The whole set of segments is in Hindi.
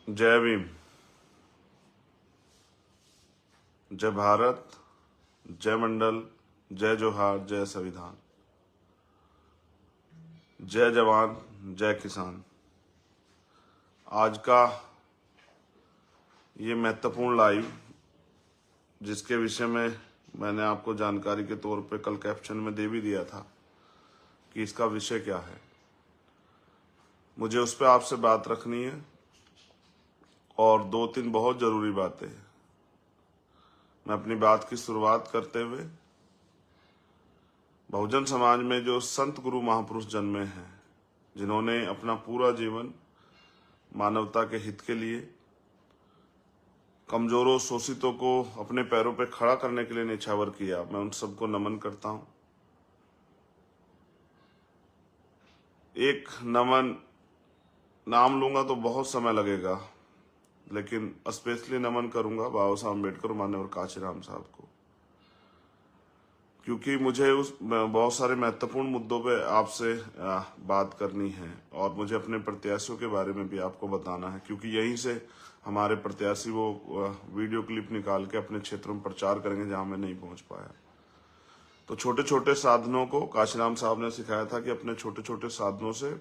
जय भीम, जय भारत, जय मंडल, जय जोहार, जय संविधान, जय जवान, जय किसान। आज का ये महत्वपूर्ण लाइव, जिसके विषय में मैंने आपको जानकारी के तौर पे कल कैप्शन में दे भी दिया था कि इसका विषय क्या है, मुझे उस पर आपसे बात रखनी है और 2-3 बहुत जरूरी बातें हैं। मैं अपनी बात की शुरुआत करते हुए बहुजन समाज में जो संत गुरु महापुरुष जन्मे हैं, जिन्होंने अपना पूरा जीवन मानवता के हित के लिए, कमजोरों शोषितों को अपने पैरों पर खड़ा करने के लिए निछावर किया, मैं उन सबको नमन करता हूं। एक नमन नाम लूंगा तो बहुत समय लगेगा, लेकिन स्पेशली नमन करूंगा बाबा साहब अम्बेडकर, माननीय काशीराम साहब को, क्योंकि मुझे उस बहुत सारे महत्वपूर्ण मुद्दों पे आपसे बात करनी है और मुझे अपने प्रत्याशियों के बारे में भी आपको बताना है, क्योंकि यहीं से हमारे प्रत्याशी वो वीडियो क्लिप निकाल के अपने क्षेत्रों में प्रचार करेंगे जहां मैं नहीं पहुंच पाया। तो छोटे छोटे साधनों को काशीराम साहब ने सिखाया था कि अपने छोटे छोटे साधनों से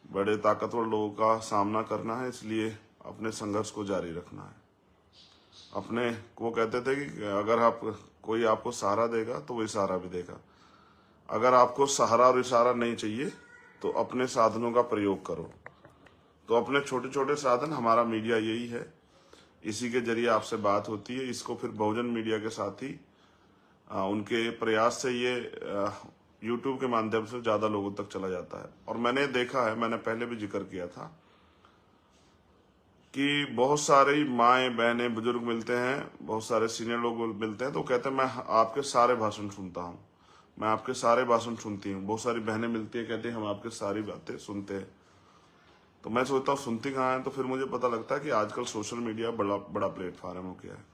बड़े ताकतवर लोगों का सामना करना है, इसलिए अपने संघर्ष को जारी रखना है। अपने वो कहते थे कि अगर आप कोई आपको सहारा देगा तो वो इशारा भी देगा। अगर आपको सहारा और इशारा नहीं चाहिए तो अपने साधनों का प्रयोग करो। तो अपने छोटे छोटे साधन, हमारा मीडिया यही है, इसी के जरिए आपसे बात होती है। इसको फिर बहुजन मीडिया के साथ ही उनके प्रयास से ये यूट्यूब के माध्यम से ज्यादा लोगों तक चला जाता है। और मैंने देखा है, मैंने पहले भी जिक्र किया था कि बहुत सारी माएँ बहनें बुजुर्ग मिलते हैं, बहुत सारे सीनियर लोग मिलते हैं तो कहते हैं मैं आपके सारे भाषण सुनता हूँ, मैं आपके सारे भाषण सुनती हूँ। बहुत सारी बहनें मिलती है, कहती हैं हम आपके सारी बातें सुनते हैं। तो मैं सोचता हूँ सुनती कहाँ है, तो फिर मुझे पता लगता है कि आजकल सोशल मीडिया बड़ा बड़ा प्लेटफॉर्म हो गया है।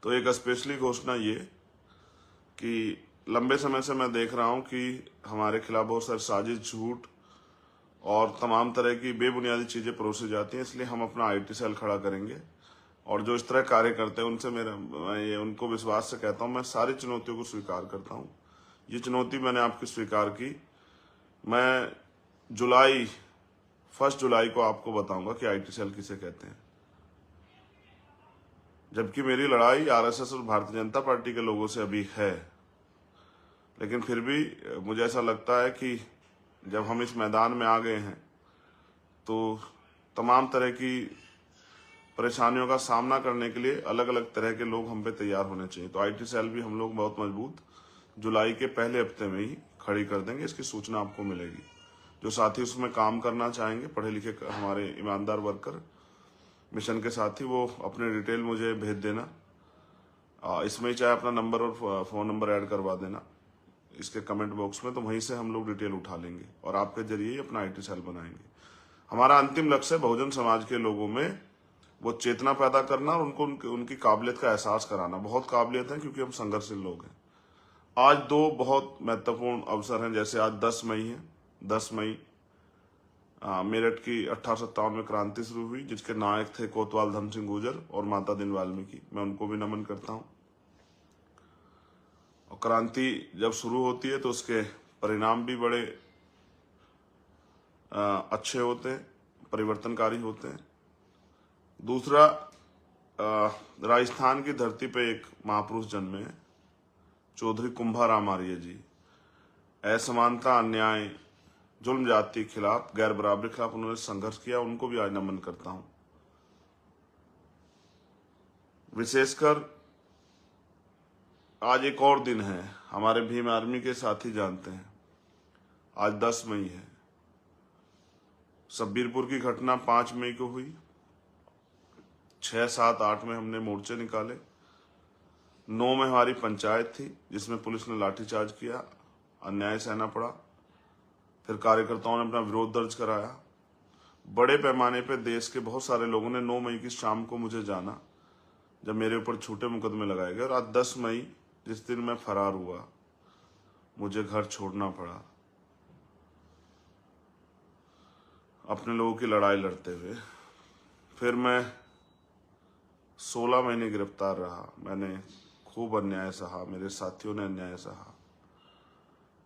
तो एक स्पेशली घोषणा ये कि लंबे समय से मैं देख रहा हूँ कि हमारे खिलाफ बहुत सारे साजिश, झूठ और तमाम तरह की बेबुनियादी चीजें परोसी जाती हैं, इसलिए हम अपना IT सेल खड़ा करेंगे। और जो इस तरह कार्य करते हैं उनसे मैं उनको विश्वास से कहता हूं, मैं सारी चुनौतियों को स्वीकार करता हूं। ये चुनौती मैंने आपकी स्वीकार की। मैं 1 जुलाई को आपको बताऊंगा कि IT सेल किसे कहते हैं। जबकि मेरी लड़ाई RSS और भारतीय जनता पार्टी के लोगों से अभी है, लेकिन फिर भी मुझे ऐसा लगता है कि जब हम इस मैदान में आ गए हैं तो तमाम तरह की परेशानियों का सामना करने के लिए अलग अलग तरह के लोग हम पे तैयार होने चाहिए। तो IT सेल भी हम लोग बहुत मजबूत जुलाई के पहले हफ्ते में ही खड़ी कर देंगे। इसकी सूचना आपको मिलेगी। जो साथी उसमें काम करना चाहेंगे, पढ़े लिखे हमारे ईमानदार वर्कर मिशन के साथी, वो अपने डिटेल मुझे भेज देना। इसमें चाहे अपना नंबर और फोन नंबर ऐड करवा देना इसके कमेंट बॉक्स में, तो वहीं से हम लोग डिटेल उठा लेंगे और आपके जरिए ही अपना IT सेल बनाएंगे। हमारा अंतिम लक्ष्य है बहुजन समाज के लोगों में वो चेतना पैदा करना और उनको उनकी काबिलियत का एहसास कराना। बहुत काबिलियत है, क्योंकि हम संघर्षशील लोग हैं। आज 2 बहुत महत्वपूर्ण अवसर हैं। जैसे आज 10 मई है। 10 मई मेरठ की 1857 में क्रांति शुरू हुई, जिसके नायक थे कोतवाल धर्म सिंह गुर्जर और माता दिन वाल्मीकि। मैं उनको भी नमन करता हूं। और क्रांति जब शुरू होती है तो उसके परिणाम भी बड़े अच्छे होते हैं, परिवर्तनकारी होते हैं। दूसरा, राजस्थान की धरती पे एक महापुरुष जन्मे हैं, चौधरी कुंभाराम आर्य जी। असमानता, अन्याय, जुल्म जाति के खिलाफ, गैर बराबरी के खिलाफ उन्होंने संघर्ष किया। उनको भी आज नमन करता हूं। विशेषकर आज एक और दिन है, हमारे भीम आर्मी के साथी जानते हैं, आज 10 मई है। शब्बीरपुर की घटना 5 मई को हुई। 6, 7, 8 में हमने मोर्चे निकाले। 9 में हमारी पंचायत थी जिसमें पुलिस ने लाठीचार्ज किया, अन्याय सहना पड़ा। फिर कार्यकर्ताओं ने अपना विरोध दर्ज कराया। बड़े पैमाने पर देश के बहुत सारे लोगों ने 9 मई की शाम को मुझे जाना, जब मेरे ऊपर छोटे मुकदमे लगाए गए। और आज 10 मई, जिस दिन मैं फरार हुआ, मुझे घर छोड़ना पड़ा अपने लोगों की लड़ाई लड़ते हुए। फिर मैं 16 महीने गिरफ्तार रहा। मैंने खूब अन्याय सहा, मेरे साथियों ने अन्याय सहा।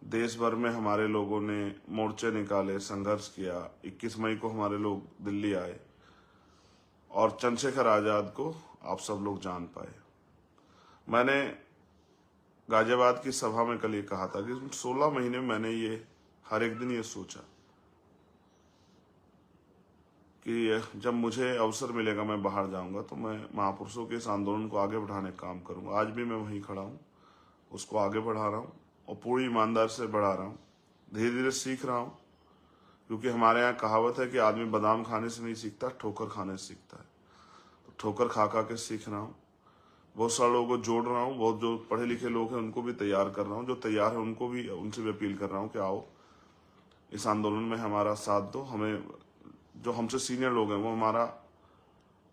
देश भर में हमारे लोगों ने मोर्चे निकाले, संघर्ष किया। 21 मई को हमारे लोग दिल्ली आए और चंद्रशेखर आजाद को आप सब लोग जान पाए। मैंने गाजियाबाद की सभा में कल ये कहा था कि 16 महीने में मैंने ये हर एक दिन ये सोचा कि जब मुझे अवसर मिलेगा मैं बाहर जाऊंगा तो मैं महापुरुषों के इस आंदोलन को आगे बढ़ाने का काम करूंगा। आज भी मैं वहीं खड़ा हूं, उसको आगे बढ़ा रहा हूं और पूरी ईमानदार से बढ़ा रहा हूं। धीरे धीरे सीख रहा हूं, क्योंकि हमारे यहाँ कहावत है कि आदमी बादाम खाने से नहीं सीखता, ठोकर खाने से सीखता है। तो ठोकर खा खा के सीख रहा हूँ। बहुत सारे लोगों को जोड़ रहा हूँ, बहुत जो पढ़े लिखे लोग हैं उनको भी तैयार कर रहा हूँ। जो तैयार है उनको भी, उनसे भी अपील कर रहा हूँ कि आओ इस आंदोलन में हमारा साथ दो। हमें जो हमसे सीनियर लोग हैं वो हमारा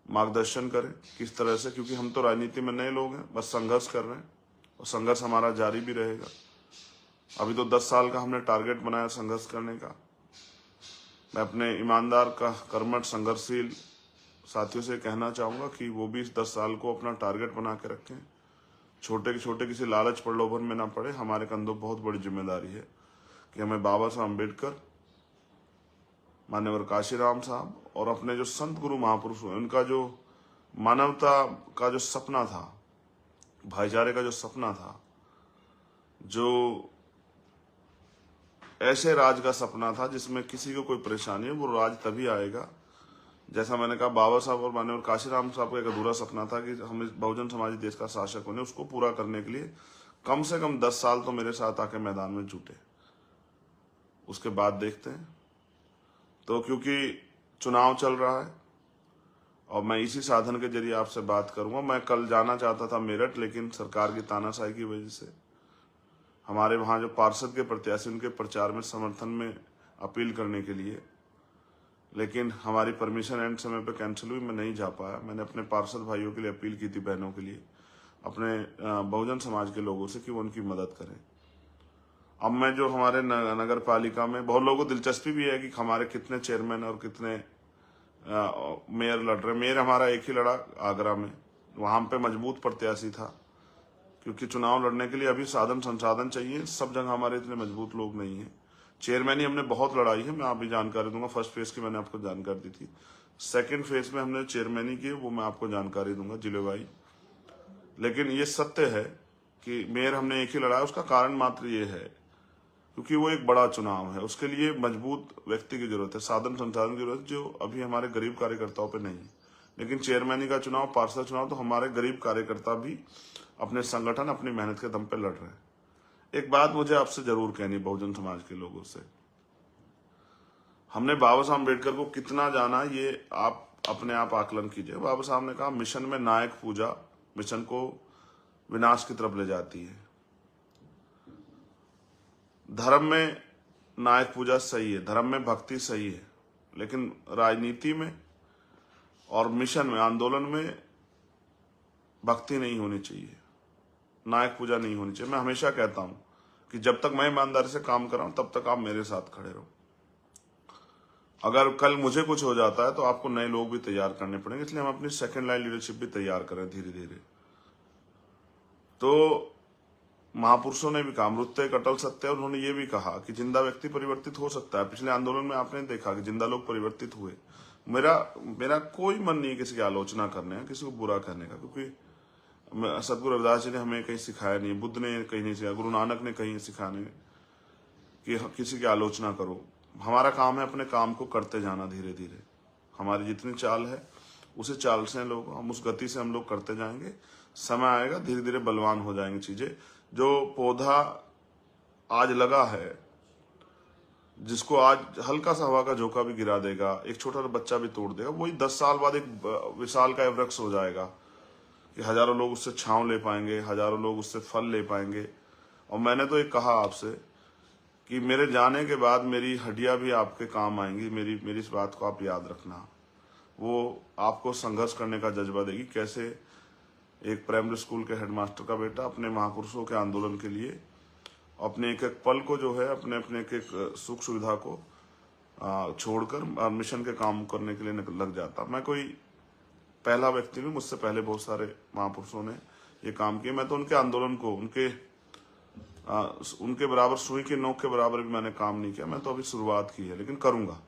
मार्गदर्शन करें किस तरह से, क्योंकि हम तो राजनीति में नए लोग हैं, बस संघर्ष कर रहे हैं और संघर्ष हमारा जारी भी रहेगा। अभी तो 10 साल का हमने टारगेट बनाया संघर्ष करने का। मैं अपने ईमानदार का कर्मठ संघर्षशील साथियों से कहना चाहूंगा कि वो भी इस 10 साल को अपना टारगेट बना के रखें। छोटे छोटे किसी लालच प्रलोभन में ना पड़े। हमारे कंधों बहुत बड़ी जिम्मेदारी है कि हमें बाबा साहब अम्बेडकर, मान्यवर काशीराम साहब और अपने जो संत गुरु महापुरुष हुए उनका जो मानवता का जो सपना था, भाईचारे का जो सपना था, जो ऐसे राज का सपना था जिसमें किसी को कोई परेशानी है, वो राज तभी आएगा। जैसा मैंने कहा, बाबा साहब और माननीय काशीराम साहब का एक अधूरा सपना था कि हम इस बहुजन समाजी देश का शासक बने। उसको पूरा करने के लिए कम से कम 10 साल तो मेरे साथ आके मैदान में जुटे। उसके बाद देखते हैं। तो क्योंकि चुनाव चल रहा है और मैं इसी साधन के जरिए आपसे बात करूंगा। मैं कल जाना चाहता था मेरठ, लेकिन सरकार की तानाशाही की वजह से हमारे वहां जो पार्षद के प्रत्याशी उनके प्रचार में समर्थन में अपील करने के लिए, लेकिन हमारी परमिशन एंड समय पे कैंसिल हुई, मैं नहीं जा पाया। मैंने अपने पार्षद भाइयों के लिए अपील की थी, बहनों के लिए, अपने बहुजन समाज के लोगों से, कि वो उनकी मदद करें। अब मैं जो हमारे नगर पालिका में बहुत लोगों को दिलचस्पी भी है कि हमारे कितने चेयरमैन और कितने मेयर लड़ रहे। मेयर हमारा एक ही लड़ा आगरा में, वहां पे मजबूत प्रत्याशी था, क्योंकि चुनाव लड़ने के लिए अभी साधन संसाधन चाहिए। सब जगह हमारे इतने मजबूत लोग नहीं है। चेयरमैन ही हमने बहुत लड़ाई है, मैं आप भी जानकारी दूंगा। फर्स्ट फेज की मैंने आपको जानकारी दी थी, सेकंड फेज में हमने चेयरमैन ही की, वो मैं आपको जानकारी दूंगा जिलेवाई। लेकिन ये सत्य है कि मेयर हमने एक ही लड़ा है। उसका कारण मात्र ये है क्योंकि वो एक बड़ा चुनाव है, उसके लिए मजबूत व्यक्ति की जरूरत है, साधन संसाधन की जरूरत है, जो अभी हमारे गरीब कार्यकर्ताओं पे नहीं है। लेकिन चेयरमैनी का चुनाव, पार्षद चुनाव, तो हमारे गरीब कार्यकर्ता भी अपने संगठन, अपनी मेहनत के दम पे लड़ रहे हैं। एक बात मुझे आपसे जरूर कहनी, बहुजन समाज के लोगों से, हमने बाबा साहब अम्बेडकर को कितना जाना, ये आप अपने आप आकलन कीजिए। बाबा साहब ने कहा, मिशन में नायक पूजा मिशन को विनाश की तरफ ले जाती है। धर्म में नायक पूजा सही है, धर्म में भक्ति सही है, लेकिन राजनीति में और मिशन में, आंदोलन में भक्ति नहीं होनी चाहिए, नायक पूजा नहीं होनी चाहिए। मैं हमेशा कहता हूं कि जब तक मैं ईमानदारी से काम कर रहा हूं तब तक आप मेरे साथ खड़े रहो। अगर कल मुझे कुछ हो जाता है तो आपको नए लोग भी तैयार करने पड़ेंगे, इसलिए हम अपनी सेकंड लाइन लीडरशिप भी तैयार करें धीरे धीरे। तो महापुरुषों ने भी कहा, मृत्यु एक अटल सत्य है। उन्होंने ये भी कहा कि जिंदा व्यक्ति परिवर्तित हो सकता है। पिछले आंदोलन में आपने देखा कि जिंदा लोग परिवर्तित हुए। मेरा कोई मन नहीं किसी की आलोचना करने का, किसी को बुरा करने का, क्योंकि सदगुरु रविदास जी ने हमें कहीं सिखाया नहीं, बुद्ध ने कहीं नहीं सिखाया, गुरु नानक ने कहीं सिखाने कि किसी की आलोचना करो। हमारा काम है अपने काम को करते जाना धीरे धीरे। हमारी जितनी चाल है उसी चाल से लोग, हम उस गति से हम लोग करते जाएंगे। समय आएगा, धीरे धीरे बलवान हो जाएंगे चीजें। जो पौधा आज लगा है, जिसको आज हल्का सा हवा का झोंका भी गिरा देगा, एक छोटा सा बच्चा भी तोड़ देगा, वही 10 साल बाद एक विशाल का वृक्ष हो जाएगा कि हजारों लोग उससे छांव ले पाएंगे, हजारों लोग उससे फल ले पाएंगे। और मैंने तो एक कहा आपसे कि मेरे जाने के बाद मेरी हड्डियां भी आपके काम आएंगी। मेरी इस बात को आप याद रखना। वो आपको संघर्ष करने का जज्बा देगी। कैसे एक प्राइमरी स्कूल के हेडमास्टर का बेटा अपने महापुरुषों के आंदोलन के लिए अपने एक एक पल को जो है, अपने अपने एक एक सुख सुविधा को छोड़कर मिशन के काम करने के लिए लग जाता। मैं कोई पहला व्यक्ति भी, मुझसे पहले बहुत सारे महापुरुषों ने ये काम किए। मैं तो उनके आंदोलन को, उनके बराबर, सुई की नोक के बराबर भी मैंने काम नहीं किया। मैं तो अभी शुरुआत की है, लेकिन करूंगा।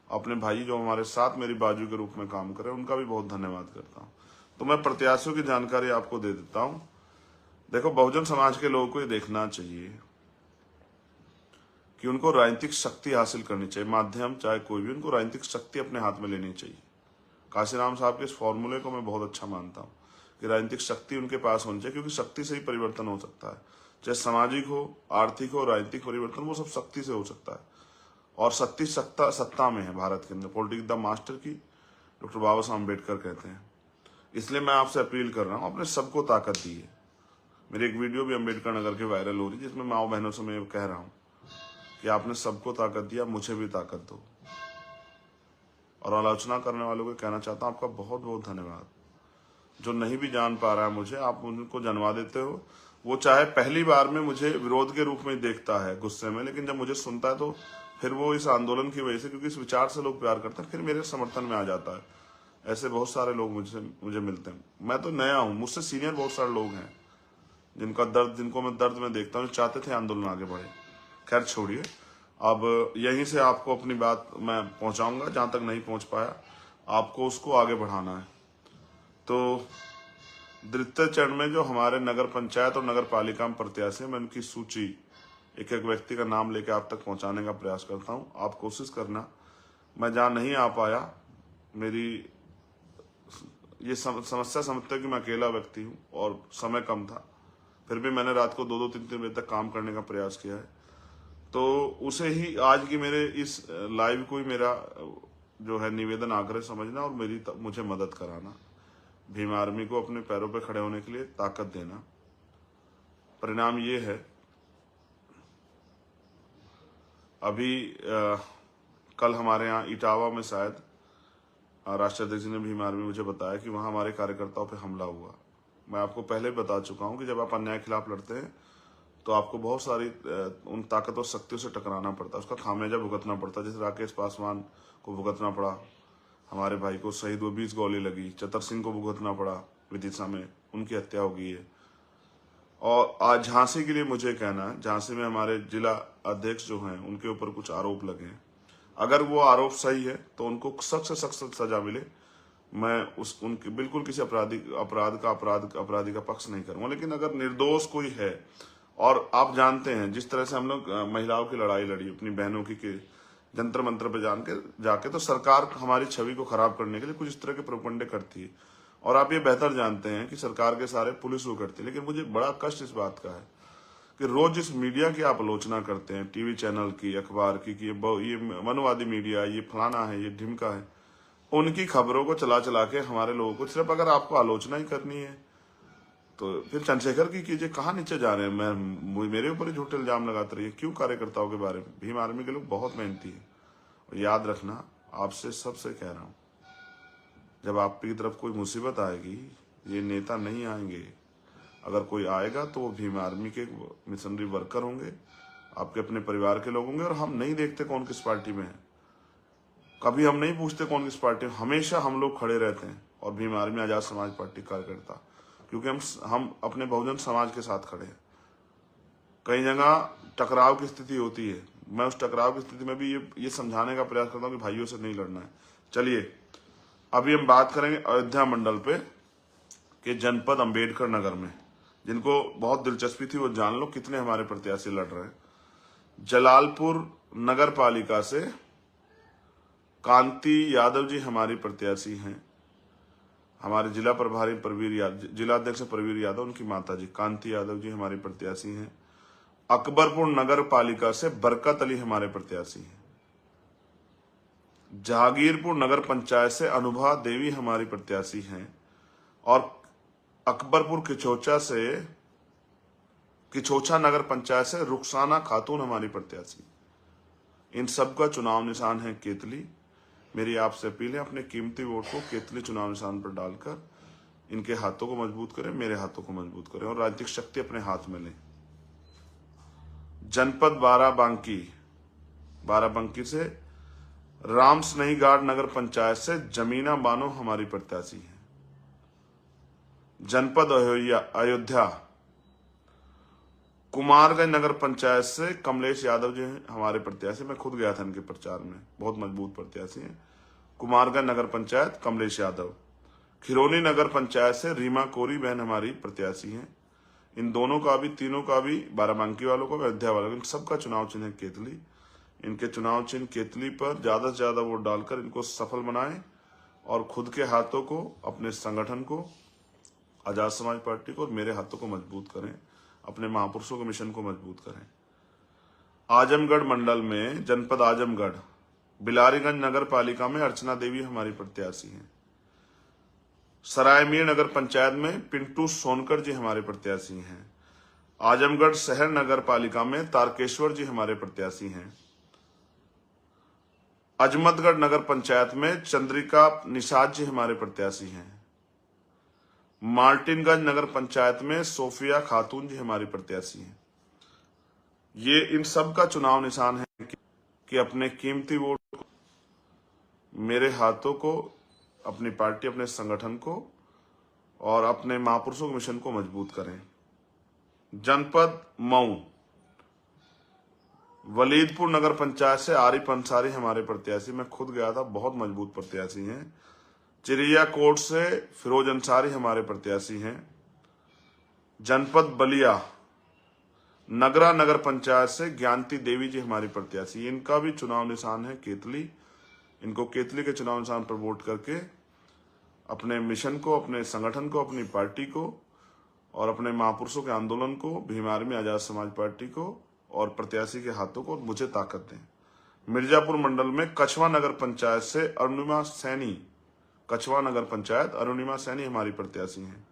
अपने भाई जो हमारे साथ मेरी बाजू के रूप में काम करे, उनका भी बहुत धन्यवाद करता हूँ। तो मैं प्रत्याशियों की जानकारी आपको दे देता हूँ। देखो, बहुजन समाज के लोगों को ये देखना चाहिए कि उनको राजनीतिक शक्ति हासिल करनी चाहिए। माध्यम चाहे कोई भी, उनको राजनीतिक शक्ति अपने हाथ में लेनी चाहिए। काशीराम साहब के इस फॉर्मूले को मैं बहुत अच्छा मानता हूँ कि राजनीतिक शक्ति उनके पास होनी चाहिए, क्योंकि शक्ति से ही परिवर्तन हो सकता है। चाहे सामाजिक हो, आर्थिक हो, राजनीतिक परिवर्तन, वो सब शक्ति से हो सकता है। और शक्ति सत्ता में है भारत के अंदर। पॉलिटिक्स द मास्टर की डॉक्टर बाबा साहब अम्बेडकर कहते हैं। इसलिए मैं आपसे अपील कर रहा हूँ, अपने सबको ताकत दीजिए। मेरी एक वीडियो भी अम्बेडकर नगर की वायरल हो रही है, जिसमें माओ बहनों से मैं कह रहा हूँ कि आपने सबको ताकत दिया, मुझे भी ताकत दो। और आलोचना करने वालों को कहना चाहता हूँ, आपका बहुत बहुत धन्यवाद। जो नहीं भी जान पा रहा है मुझे, आप उनको जानवा देते हो। वो चाहे पहली बार में मुझे विरोध के रूप में देखता है, गुस्से में, लेकिन जब मुझे सुनता है तो फिर वो इस आंदोलन की वजह से, क्योंकि इस विचार से लोग प्यार करते हैं, फिर मेरे समर्थन में आ जाता है। ऐसे बहुत सारे लोग मुझे मिलते हैं। मैं तो नया हूँ, मुझसे सीनियर बहुत सारे लोग हैं जिनको मैं दर्द में देखता हूँ, चाहते थे आंदोलन आगे बढ़े। खैर छोड़िए, अब यहीं से आपको अपनी बात मैं पहुंचाऊंगा। जहां तक नहीं पहुंच पाया, आपको उसको आगे बढ़ाना है। तो द्वितीय चरण में जो हमारे नगर पंचायत और नगर पालिका में प्रत्याशी, मैं उनकी सूची एक एक व्यक्ति का नाम लेकर आप तक पहुंचाने का प्रयास करता हूं। आप कोशिश करना। मैं जहां नहीं आ पाया, मेरी ये समस्या समझते हो कि मैं अकेला व्यक्ति हूं और समय कम था, फिर भी मैंने रात को 2-2, 3-3 बजे तक काम करने का प्रयास किया है। तो उसे ही आज की मेरे इस लाइव को ही मेरा जो है निवेदन, आग्रह समझना और मुझे मदद कराना। भीम आर्मी को अपने पैरों पर खड़े होने के लिए ताकत देना। परिणाम ये है, अभी कल हमारे यहाँ इटावा में शायद राष्ट्रीय अध्यक्ष ने भीम आर्मी मुझे बताया कि वहां हमारे कार्यकर्ताओं पे हमला हुआ। मैं आपको पहले बता चुका हूं कि जब आप अन्याय के खिलाफ लड़ते हैं तो आपको बहुत सारी उन ताकतवर शक्तियों से टकराना पड़ता है, उसका खामियाजा भुगतना पड़ता है। जैसे राकेश पासवान को भुगतना पड़ा, हमारे भाई को शहीद हुए, 20 गोली लगी। चतर सिंह को भुगतना पड़ा, विदिशा में उनकी हत्या हो गई है। और आज झांसी के लिए मुझे कहना है, झांसी में हमारे जिला अध्यक्ष जो हैं, उनके ऊपर कुछ आरोप लगे हैं। अगर वो आरोप सही है तो उनको सख्त से सख्त सजा मिले। मैं उनके बिल्कुल किसी अपराधी का पक्ष नहीं करूंगा। लेकिन अगर निर्दोष कोई है, और आप जानते हैं जिस तरह से हम लोग महिलाओं की लड़ाई लड़ी अपनी बहनों की के जंतर मंत्र पे जाके, तो सरकार हमारी छवि को खराब करने के लिए कुछ इस तरह के प्रोपगंडे करती है। और आप ये बेहतर जानते हैं कि सरकार के सारे पुलिस वो करती है। लेकिन मुझे बड़ा कष्ट इस बात का है कि रोज जिस मीडिया की आप आलोचना करते हैं, टीवी चैनल की, अखबार की, कि ये मनोवादी मीडिया, ये फलाना है, ये ढिमका है, उनकी खबरों को चला चला के हमारे लोगों को, सिर्फ अगर आपको आलोचना ही करनी है तो फिर चंद्रशेखर की कीजिए। कहाँ नीचे जा रहे हैं? मेरे ऊपर ही झूठे इल्जाम लगाते रहिए। क्यों? कार्यकर्ताओं के बारे में। भीम आर्मी के लोग बहुत मेहनती है। और याद रखना, आपसे सबसे कह रहा हूं, जब आपकी तरफ कोई मुसीबत आएगी, ये नेता नहीं आएंगे। अगर कोई आएगा तो वो भीम आर्मी के मिशनरी वर्कर होंगे, आपके अपने परिवार के लोग होंगे। और हम नहीं देखते कौन किस पार्टी में है, कभी हम नहीं पूछते कौन किस पार्टी में। हमेशा हम लोग खड़े रहते हैं। और भीम आर्मी आजाद समाज पार्टी कार्यकर्ता, क्योंकि हम अपने बहुजन समाज के साथ खड़े हैं। कई जगह टकराव की स्थिति होती है, मैं उस टकराव की स्थिति में भी ये समझाने का प्रयास करता हूं कि भाइयों से नहीं लड़ना है। चलिए, अभी हम बात करेंगे अयोध्या मंडल पे कि जनपद अम्बेडकर नगर में, जिनको बहुत दिलचस्पी थी वो जान लो कितने हमारे प्रत्याशी लड़ रहे हैं। जलालपुर नगर पालिका से कांति यादव जी हमारी प्रत्याशी हैं। हमारे जिला प्रभारी जिलाध्यक्ष प्रवीर यादव, उनकी माता जी कांति यादव जी हमारी प्रत्याशी हैं। अकबरपुर नगर पालिका से बरकत अली हमारे प्रत्याशी हैं। जहांगीरपुर नगर पंचायत से अनुभा देवी हमारी प्रत्याशी हैं। और अकबरपुर किचोचा नगर पंचायत से रुखसाना खातून हमारी प्रत्याशी। इन सबका चुनाव निशान है केतली। मेरी आपसे अपील है, अपने कीमती वोट को केतली चुनाव निशान पर डालकर इनके हाथों को मजबूत करें, मेरे हाथों को मजबूत करें और राजनीतिक शक्ति अपने हाथ में लें। जनपद बाराबंकी से राम स्नेही गार्ड नगर पंचायत से जमीना बानो हमारी प्रत्याशी है। जनपद अयोध्या कुमारगंज नगर पंचायत से कमलेश यादव जी हैं हमारे प्रत्याशी। मैं खुद गया था इनके प्रचार में, बहुत मजबूत प्रत्याशी हैं। कुमारगंज नगर पंचायत कमलेश यादव। खिरोनी नगर पंचायत से रीमा कोरी बहन हमारी प्रत्याशी हैं। इन दोनों का भी, तीनों का भी, बाराबंकी वालों का, अयोध्या वालों का, इन सबका चुनाव चिन्ह है केतली। इनके चुनाव चिन्ह केतली पर ज्यादा से ज्यादा वोट डालकर इनको सफल बनाएं और खुद के हाथों को, अपने संगठन को, आजाद समाज पार्टी को और मेरे हाथों को मजबूत करें, अपने महापुरुषों के मिशन को मजबूत करें। आजमगढ़ मंडल में, जनपद आजमगढ़, बिलारीगंज नगर पालिका में अर्चना देवी हमारी प्रत्याशी हैं। सरायमीर नगर पंचायत में पिंटू सोनकर जी हमारे प्रत्याशी हैं। आजमगढ़ शहर नगर पालिका में तारकेश्वर जी हमारे प्रत्याशी हैं। अजमतगढ़ नगर पंचायत में चंद्रिका निषाद जी हमारे प्रत्याशी हैं। मार्टिनगंज नगर पंचायत में सोफिया खातून जी हमारी प्रत्याशी हैं। ये इन सब का चुनाव निशान है कि अपने कीमती वोट मेरे हाथों को, अपनी पार्टी, अपने संगठन को और अपने महापुरुषों के मिशन को मजबूत करें। जनपद मऊ, वलीदपुर नगर पंचायत से आरिफ अंसारी हमारे प्रत्याशी। मैं खुद गया था, बहुत मजबूत प्रत्याशी हैं। चिड़िया कोट से फिरोज अंसारी हमारे प्रत्याशी हैं। जनपद बलिया, नगरा नगर पंचायत से ज्ञानती देवी जी हमारी प्रत्याशी। इनका भी चुनाव निशान है केतली। इनको केतली के चुनाव निशान पर वोट करके अपने मिशन को, अपने संगठन को, अपनी पार्टी को और अपने महापुरुषों के आंदोलन को, भीम आर्मी, आजाद समाज पार्टी को और प्रत्याशी के हाथों को मुझे ताकत दें। मिर्जापुर मंडल में कछवा नगर पंचायत से अरुणिमा सैनी, कछवा नगर पंचायत अरुणिमा सैनी हमारी प्रत्याशी हैं।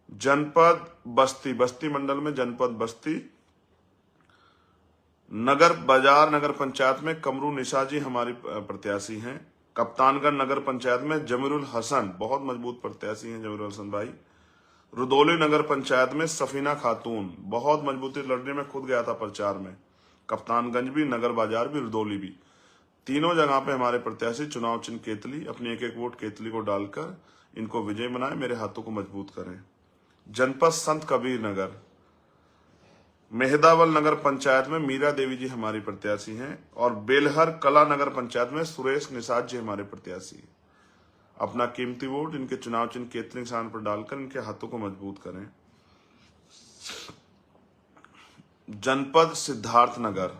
जनपद बस्ती, बस्ती मंडल में जनपद बस्ती, नगर बाजार नगर पंचायत में कमरू निशा जी हमारी प्रत्याशी हैं। कप्तानगढ़ नगर पंचायत में जमीरुल हसन, बहुत मजबूत प्रत्याशी हैं जमीरुल हसन भाई। रुदौली नगर पंचायत में सफीना खातून, बहुत मजबूती लड़ने में खुद गया था प्रचार में। कप्तानगंज भी, नगर बाजार भी, रुदौली भी, तीनों जगह पे हमारे प्रत्याशी चुनाव चिन्ह केतली, अपनी एक एक वोट केतली को डालकर इनको विजय बनाए, मेरे हाथों को मजबूत करें। जनपद संत कबीर नगर, मेहदावल नगर पंचायत में मीरा देवी जी हमारी प्रत्याशी हैं और बेलहर कला नगर पंचायत में सुरेश निषाद जी हमारे प्रत्याशी हैं। अपना कीमती वोट इनके चुनाव चिन्ह केतली निशान पर डालकर इनके हाथों को मजबूत करें। जनपद सिद्धार्थ नगर,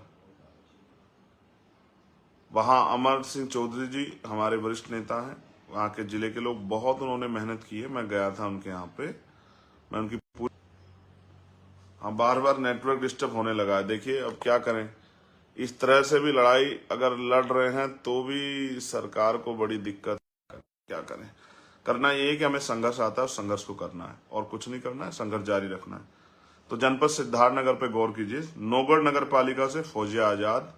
वहां अमर सिंह चौधरी जी हमारे वरिष्ठ नेता हैं। वहां के जिले के लोग, बहुत उन्होंने मेहनत की है। मैं गया था उनके यहाँ पे, मैं उनकी पूरी, हाँ, बार बार नेटवर्क डिस्टर्ब होने लगा है। देखिए अब क्या करें, इस तरह से भी लड़ाई अगर लड़ रहे हैं तो भी सरकार को बड़ी दिक्कत। क्या करें, करना ये है कि हमें संघर्ष आता है, संघर्ष को करना है और कुछ नहीं करना है, संघर्ष जारी रखना है। तो जनपद सिद्धार्थ नगर पे गौर कीजिए। नौगढ़ नगर पालिका से फौजिया आजाद,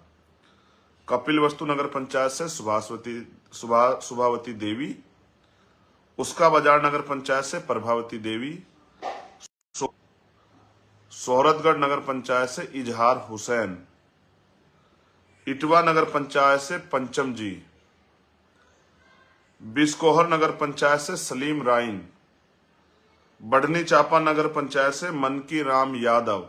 कपिल वस्तु नगर पंचायत से सुभावती देवी, उसका बाजार नगर पंचायत से प्रभावती देवी, सोहरतगढ़ नगर पंचायत से इजहार हुसैन, इटवा नगर पंचायत से पंचम जी, बिस्कोहर नगर पंचायत से सलीम राइन, बढ़नी चापा नगर पंचायत से मनकी राम यादव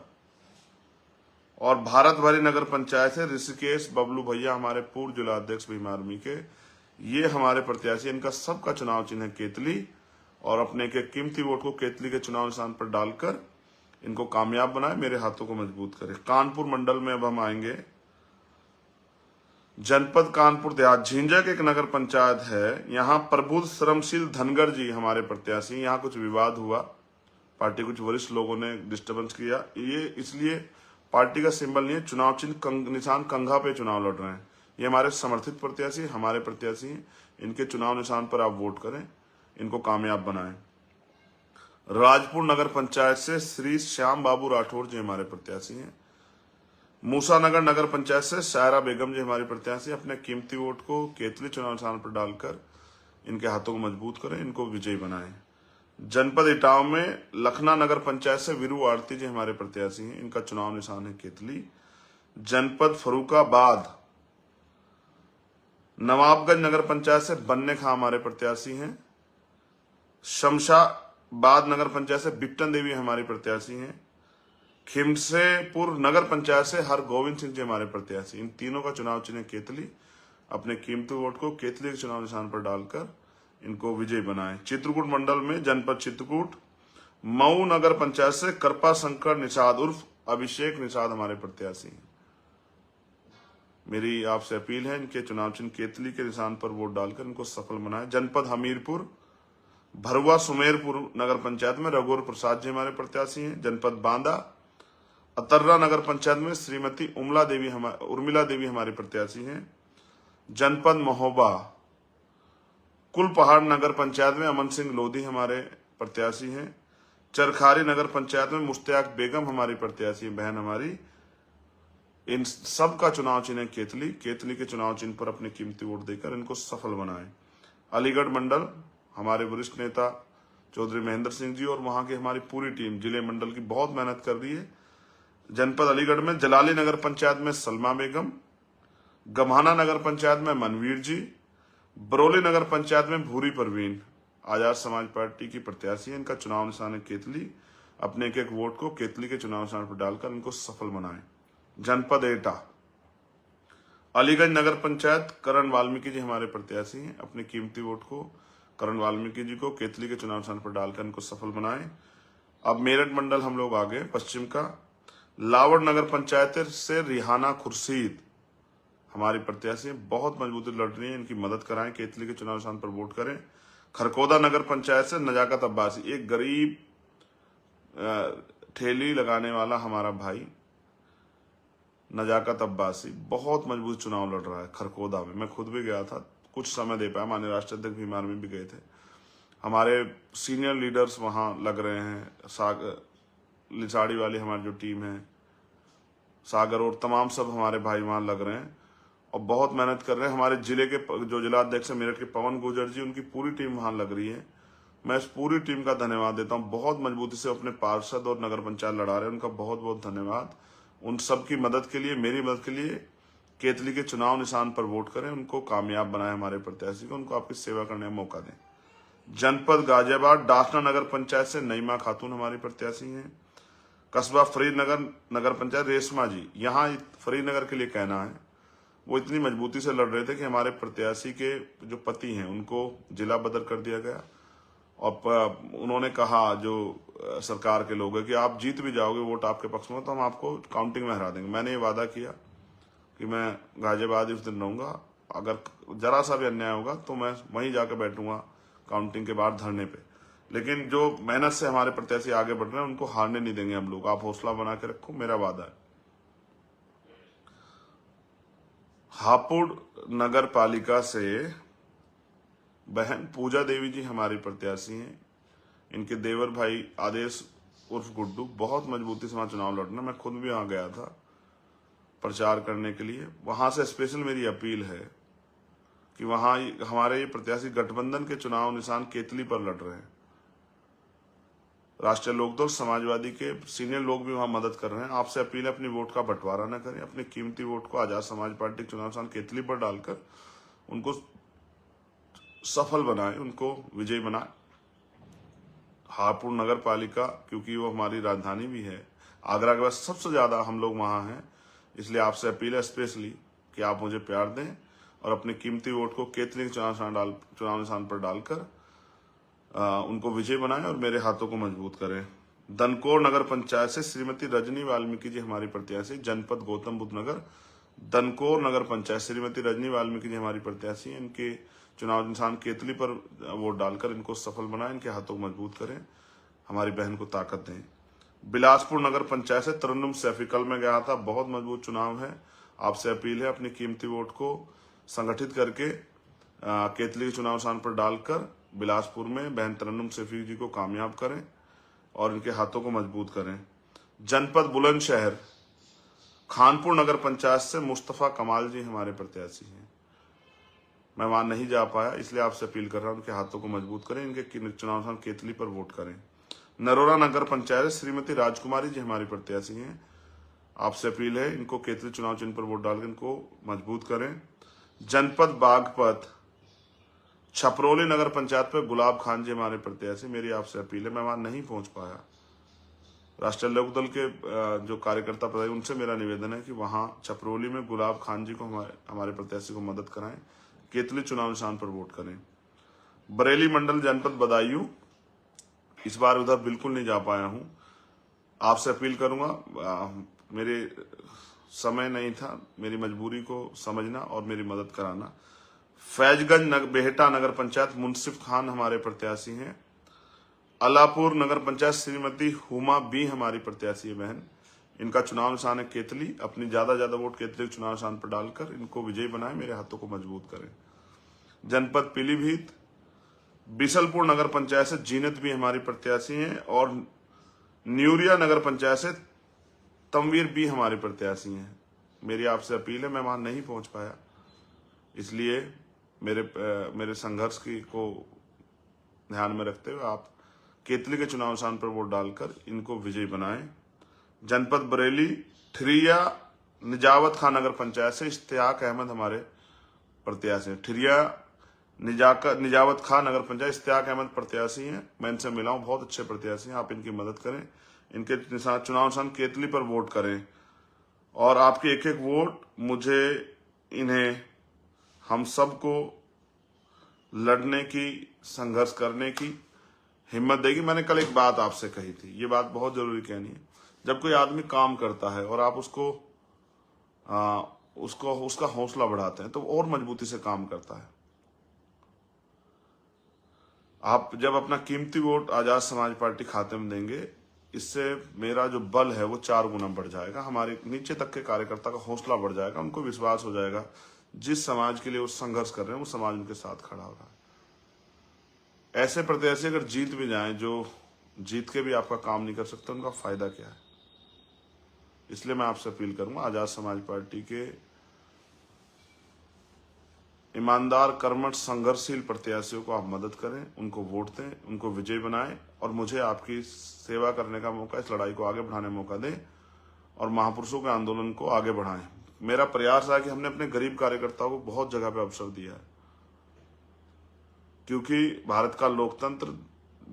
और भारत भरी नगर पंचायत से ऋषिकेश बबलू भैया हमारे पूर्व जिला अध्यक्ष भीम आर्मी के। ये हमारे प्रत्याशी, इनका सबका चुनाव चिन्ह है केतली और अपने के कीमती वोट को केतली के चुनाव निशान पर डालकर इनको कामयाब बनाए, मेरे हाथों को मजबूत करे। कानपुर मंडल में अब हम आएंगे। जनपद कानपुर देहात, झिंझक एक नगर पंचायत है। यहाँ प्रबुद्ध श्रमशील धनगर जी हमारे प्रत्याशी। यहाँ कुछ विवाद हुआ, पार्टी कुछ वरिष्ठ लोगों ने डिस्टर्बेंस किया। ये इसलिए पार्टी का सिंबल नहीं है, चुनाव चिन्ह निशान कंघा पे चुनाव लड़ रहे हैं। ये हमारे समर्थित प्रत्याशी, हमारे प्रत्याशी हैं। इनके चुनाव निशान पर आप वोट करें, इनको कामयाब बनाएं। राजपुर नगर पंचायत से श्री श्याम बाबू राठौर जी हमारे प्रत्याशी हैं। मूसानगर नगर पंचायत से शायरा बेगम जी हमारी प्रत्याशी। अपने कीमती वोट को केतली चुनाव निशान पर डालकर इनके हाथों को मजबूत करें, इनको विजयी बनाएं। जनपद इटावा में लखना नगर पंचायत से वीरू आरती जी हमारे प्रत्याशी हैं। इनका चुनाव निशान है केतली। जनपद फर्रुखाबाद, नवाबगंज नगर पंचायत से बन्ने खां हमारे प्रत्याशी हैं। शमशाबाद नगर पंचायत से बिप्टन देवी हमारी प्रत्याशी हैं। खिमसेपुर नगर पंचायत से हर गोविंद सिंह जी हमारे प्रत्याशी। इन तीनों का चुनाव चिन्ह केतली। अपने कीमती वोट को केतली के चुनाव निशान पर डालकर इनको विजयी बनाएं। चित्रकूट मंडल में जनपद चित्रकूट मऊ नगर पंचायत से कृपा शंकर निषाद उर्फ अभिषेक निषाद हमारे प्रत्याशी हैं। मेरी आपसे अपील है, इनके चुनाव चिन्ह केतली के निशान पर वोट डालकर इनको सफल बनाएं। जनपद हमीरपुर भरुआ सुमेरपुर नगर पंचायत में रघुवर प्रसाद जी हमारे प्रत्याशी हैं। जनपद बांदा अतर्रा नगर पंचायत में श्रीमती उर्मिला देवी हमारी प्रत्याशी हैं। जनपद महोबा कुलपहाड़ नगर पंचायत में अमन सिंह लोधी हमारे प्रत्याशी हैं। चरखारी नगर पंचायत में मुश्ताक बेगम हमारी प्रत्याशी है, बहन हमारी। इन सब का चुनाव चिन्ह केतली। केतली के चुनाव चिन्ह पर अपनी कीमती वोट देकर इनको सफल बनाएं। अलीगढ़ मंडल हमारे वरिष्ठ नेता चौधरी महेंद्र सिंह जी और वहां की हमारी पूरी टीम जिले मंडल की बहुत मेहनत कर रही है। जनपद अलीगढ़ में जलाली नगर पंचायत में सलमा बेगम, गम्हाना नगर पंचायत में मनवीर जी, बरौली नगर पंचायत में भूरी परवीन आजाद समाज पार्टी की प्रत्याशी है। इनका चुनाव निशान है केतली। अपने एक एक वोट को केतली के चुनाव निशान पर डालकर इनको सफल बनाएं। जनपद एटा अलीगंज नगर पंचायत करण वाल्मीकि जी हमारे प्रत्याशी हैं। अपने कीमती वोट को करण वाल्मीकि जी को केतली के चुनाव निशान पर डालकर इनको सफल बनाएं। अब मेरठ मंडल हम लोग आगे पश्चिम का लावड़ नगर पंचायत से रिहाना खुर्शीद हमारी प्रत्याशी बहुत मजबूती लड़ रही है, इनकी मदद कराएं, केतली के चुनाव निशान पर वोट करें। खरकोदा नगर पंचायत से नजाकत अब्बासी, एक गरीब ठेली लगाने वाला हमारा भाई नजाकत अब्बासी बहुत मजबूत चुनाव लड़ रहा है खरकोदा में। मैं खुद भी गया था, कुछ समय दे पाया, माननीय राष्ट्रीय अध्यक्ष भीम आर्मी भी गए थे। हमारे सीनियर लीडर्स वहां लग रहे हैं, लिसाड़ी वाली हमारी जो टीम है, सागर और तमाम सब हमारे भाई वहां लग रहे हैं और बहुत मेहनत कर रहे हैं। हमारे जिले के जो जिला अध्यक्ष है मेरठ के पवन गुर्जर जी, उनकी पूरी टीम वहां लग रही है। मैं इस पूरी टीम का धन्यवाद देता हूं। बहुत मजबूती से अपने पार्षद और नगर पंचायत लड़ा रहे हैं, उनका बहुत बहुत धन्यवाद। उन सब की मदद के लिए, मेरी मदद के लिए केतली के चुनाव निशान पर वोट करें, उनको कामयाब बनाए हमारे प्रत्याशी को, उनको आपकी सेवा करने का मौका दें। जनपद गाजियाबाद डासना नगर पंचायत से नईमा खातून हमारी प्रत्याशी हैं। कस्बा फरीदनगर नगर पंचायत रेशमा जी, यहाँ फरीदनगर के लिए कहना है, वो इतनी मजबूती से लड़ रहे थे कि हमारे प्रत्याशी के जो पति हैं उनको जिला बदल कर दिया गया और उन्होंने कहा जो सरकार के लोग हैं कि आप जीत भी जाओगे, वोट आपके पक्ष में, तो हम आपको काउंटिंग में हरा देंगे। मैंने ये वादा किया कि मैं गाजियाबाद इस दिन रहूंगा, अगर जरा सा भी अन्याय होगा तो मैं वहीं जाकर बैठूंगा काउंटिंग के बाद धरने पे। लेकिन जो मेहनत से हमारे प्रत्याशी आगे बढ़ रहे हैं उनको हारने नहीं देंगे हम लोग। आप हौसला बना के रखो, मेरा वादा है। हापुड़ नगर पालिका से बहन पूजा देवी जी हमारी प्रत्याशी हैं। इनके देवर भाई आदेश उर्फ गुड्डू बहुत मजबूती से वहां चुनाव लड़ना। मैं खुद भी वहां गया था प्रचार करने के लिए। वहां से स्पेशल मेरी अपील है कि वहां हमारे ये प्रत्याशी गठबंधन के चुनाव निशान केतली पर लड़ रहे हैं। राष्ट्रीय लोकदल समाजवादी के सीनियर लोग भी वहां मदद कर रहे हैं। आपसे अपील है, अपनी वोट का बंटवारा न करें, अपनी कीमती वोट को आजाद समाज पार्टी के चुनाव निशान केतली पर डालकर उनको सफल बनाए, उनको विजयी बनाए। हापुड़ नगर पालिका क्योंकि वो हमारी राजधानी भी है, आगरा के बाद सबसे ज्यादा हम लोग वहां हैं, इसलिए आपसे अपील है स्पेशली कि आप मुझे प्यार दें और अपनी कीमती वोट को केतली के चुनाव निशान पर डालकर उनको विजय बनाएं और मेरे हाथों को मजबूत करें। दनकोर नगर पंचायत से श्रीमती रजनी वाल्मीकि जी हमारी प्रत्याशी। जनपद गौतम बुद्ध नगर दनकोर नगर पंचायत श्रीमती रजनी वाल्मीकि जी हमारी प्रत्याशी। इनके चुनाव निशान केतली पर वोट डालकर इनको सफल बनाएं, इनके हाथों को मजबूत करें, हमारी बहन को ताकत दें। बिलासपुर नगर पंचायत से तरन्नुम सैफी, कल मैं गया था, बहुत मजबूत चुनाव है। आपसे अपील है, अपनी कीमती वोट को संगठित करके केतली के चुनाव निशान पर डालकर बिलासपुर में बहन तरन्नुम सैफी जी को कामयाब करें और इनके हाथों को मजबूत करें। जनपद बुलंदशहर खानपुर नगर पंचायत से मुस्तफा कमाल जी हमारे प्रत्याशी हैं। मैं वहां नहीं जा पाया, इसलिए आपसे अपील कर रहा हूं, उनके हाथों को मजबूत करें, इनके चुनाव निशान केतली पर वोट करें। नरोरा नगर पंचायत श्रीमती राजकुमारी जी हमारी प्रत्याशी हैं। आपसे अपील है, इनको केतली चुनाव चिन्ह पर वोट डालकर इनको मजबूत करें। जनपद बागपत छपरोली नगर पंचायत पे गुलाब खान जी हमारे प्रत्याशी, मेरी आपसे अपील है, मैं वहां नहीं पहुंच पाया। राष्ट्रीय लोकदल के जो कार्यकर्ता पदाधिकारी, उनसे मेरा निवेदन है कि वहां छपरोली में गुलाब खान जी को हमारे प्रत्याशी को मदद कराएं, केतली चुनाव निशान पर वोट करें। बरेली मंडल जनपद बदायूं, इस बार उधर बिल्कुल नहीं जा पाया हूं, आपसे अपील करूंगा, मेरे समय नहीं था, मेरी मजबूरी को समझना और मेरी मदद कराना। फैजगंज बेहटा नगर पंचायत मुंसिफ खान हमारे प्रत्याशी हैं। अलापुर नगर पंचायत श्रीमती हुमा बी हमारी प्रत्याशी है बहन, इनका चुनाव निशान है केतली। अपनी ज्यादा वोट केतली के चुनाव निशान पर डालकर इनको विजयी बनाएं, मेरे हाथों को मजबूत करें। जनपद पीलीभीत बिशलपुर नगर पंचायत से जीनत भी हमारी प्रत्याशी हैं और न्यूरिया नगर पंचायत से तमवीर भी हमारे प्रत्याशी हैं। मेरी आपसे अपील है, मैं वहां नहीं पहुंच पाया, इसलिए मेरे संघर्ष को ध्यान में रखते हुए आप केतली के चुनाव निशान पर वोट डालकर इनको विजयी बनाएं। जनपद बरेली ठिरिया निजावत खान नगर पंचायत से इश्तियाक अहमद हमारे प्रत्याशी हैं। ठिरिया निजावत खान नगर पंचायत इश्तियाक अहमद प्रत्याशी हैं, मैं इनसे मिला हूं, बहुत अच्छे प्रत्याशी हैं, आप इनकी मदद करें, इनके चुनाव निशान केतली पर वोट करें और आपके एक एक वोट मुझे इन्हें हम सबको लड़ने की, संघर्ष करने की हिम्मत देगी। मैंने कल एक बात आपसे कही थी, ये बात बहुत जरूरी कहनी है। जब कोई आदमी काम करता है और आप उसका हौसला बढ़ाते हैं तो और मजबूती से काम करता है। आप जब अपना कीमती वोट आजाद समाज पार्टी खाते में देंगे, इससे मेरा जो बल है वो 4 गुना बढ़ जाएगा, हमारे नीचे तक के कार्यकर्ता का हौसला बढ़ जाएगा, उनको विश्वास हो जाएगा जिस समाज के लिए वो संघर्ष कर रहे हैं वो समाज उनके साथ खड़ा हो रहा है। ऐसे प्रत्याशी अगर जीत भी जाएं, जो जीत के भी आपका काम नहीं कर सकते, उनका फायदा क्या है? इसलिए मैं आपसे अपील करूंगा, आजाद समाज पार्टी के ईमानदार, कर्मठ, संघर्षशील प्रत्याशियों को आप मदद करें, उनको वोट दें, उनको विजयी बनाएं और मुझे आपकी सेवा करने का मौका, इस लड़ाई को आगे बढ़ाने का मौका दें और महापुरुषों के आंदोलन को आगे बढ़ाएं। मेरा प्रयास है कि हमने अपने गरीब कार्यकर्ताओं को बहुत जगह पे अवसर दिया है, क्योंकि भारत का लोकतंत्र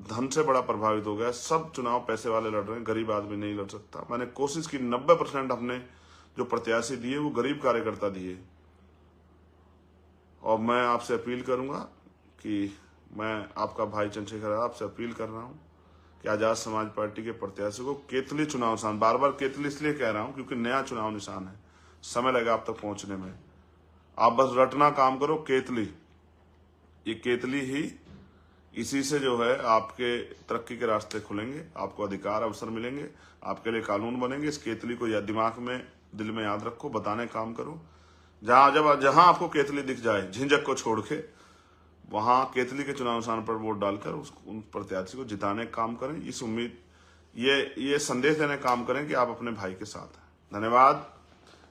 धन से बड़ा प्रभावित हो गया है। सब चुनाव पैसे वाले लड़ रहे हैं, गरीब आदमी नहीं लड़ सकता। मैंने कोशिश की, 90% हमने जो प्रत्याशी दिए वो गरीब कार्यकर्ता दिए और मैं आपसे अपील करूंगा कि मैं आपका भाई चंद्रशेखर आपसे अपील कर रहा हूं कि आजाद समाज पार्टी के प्रत्याशी को केतली चुनाव निशान, बार बार केतली इसलिए कह रहा हूं क्योंकि नया चुनाव निशान है, समय लगेगा आप तक पहुंचने में। आप बस रटना काम करो, केतली, ये केतली ही, इसी से जो है आपके तरक्की के रास्ते खुलेंगे, आपको अधिकार अवसर मिलेंगे, आपके लिए कानून बनेंगे। इस केतली को या दिमाग में, दिल में याद रखो, बताने काम करो। जहां आपको केतली दिख जाए, झिंझक को छोड़ के वहां केतली के चुनाव निशान पर वोट डालकर उन प्रत्याशी को जिताने का काम करें। इस उम्मीद, ये संदेश देने काम करें कि आप अपने भाई के साथ हैं। धन्यवाद।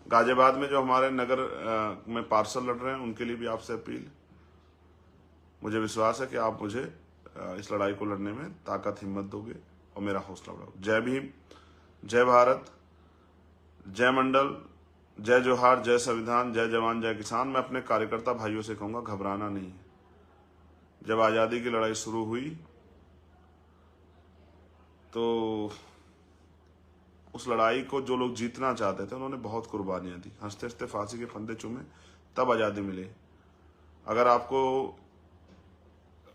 गाजियाबाद में जो हमारे नगर में पार्षद लड़ रहे हैं, उनके लिए भी आपसे अपील, मुझे विश्वास है कि आप मुझे इस लड़ाई को लड़ने में ताकत, हिम्मत दोगे और मेरा हौसला बढ़ाओगे। जय भीम, जय भारत, जय मंडल, जय जोहार, जय संविधान, जय जवान, जय किसान। मैं अपने कार्यकर्ता भाइयों से कहूंगा, घबराना नहीं है। जब आजादी की लड़ाई शुरू हुई तो उस लड़ाई को जो लोग जीतना चाहते थे उन्होंने बहुत कुर्बानियां दी, हंसते हंसते फांसी के फंदे चूमे, तब आजादी मिली। अगर आपको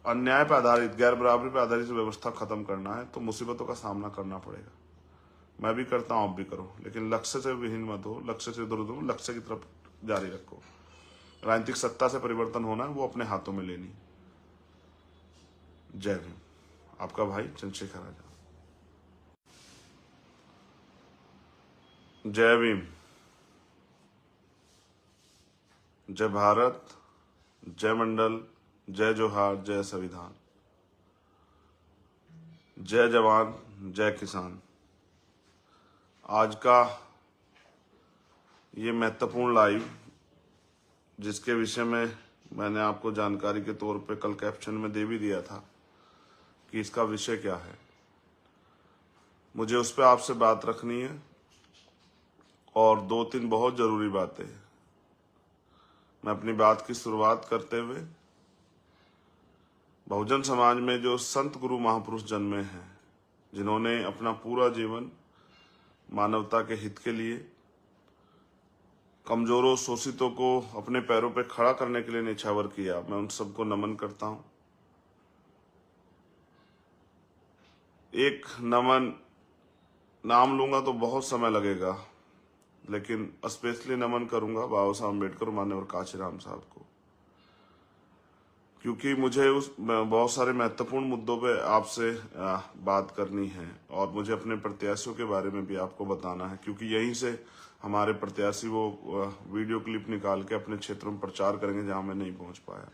अन्याय पर आधारित, गैर बराबरी पर आधारित व्यवस्था खत्म करना है तो मुसीबतों का सामना करना पड़ेगा। मैं भी करता हूं, आप भी करो, लेकिन लक्ष्य से विहीन मत हो, लक्ष्य से इधर उधर, लक्ष्य की तरफ जारी रखो। राजनीतिक सत्ता से परिवर्तन होना है, वो अपने हाथों में लेनी। जय भीम, आपका भाई चंद्रशेखर आजाद। जय भीम, जय भारत, जय मंडल, जय जोहार, जय संविधान, जय जवान, जय किसान। आज का ये महत्वपूर्ण लाइव, जिसके विषय में मैंने आपको जानकारी के तौर पे कल कैप्शन में दे भी दिया था कि इसका विषय क्या है, मुझे उस पर आपसे बात रखनी है और 2-3 बहुत जरूरी बातें हैं। मैं अपनी बात की शुरुआत करते हुए बहुजन समाज में जो संत गुरु महापुरुष जन्मे हैं, जिन्होंने अपना पूरा जीवन मानवता के हित के लिए, कमजोरों शोषितों को अपने पैरों पर खड़ा करने के लिए निछावर किया, मैं उन सबको नमन करता हूं। एक नमन नाम लूंगा तो बहुत समय लगेगा, लेकिन स्पेशली नमन करूंगा बाबा साहब अम्बेडकर, माननीय काशीराम साहब को, क्योंकि मुझे उस बहुत सारे महत्वपूर्ण मुद्दों पे आपसे बात करनी है और मुझे अपने प्रत्याशियों के बारे में भी आपको बताना है, क्योंकि यहीं से हमारे प्रत्याशी वो वीडियो क्लिप निकाल के अपने क्षेत्रों में प्रचार करेंगे जहां मैं नहीं पहुंच पाया।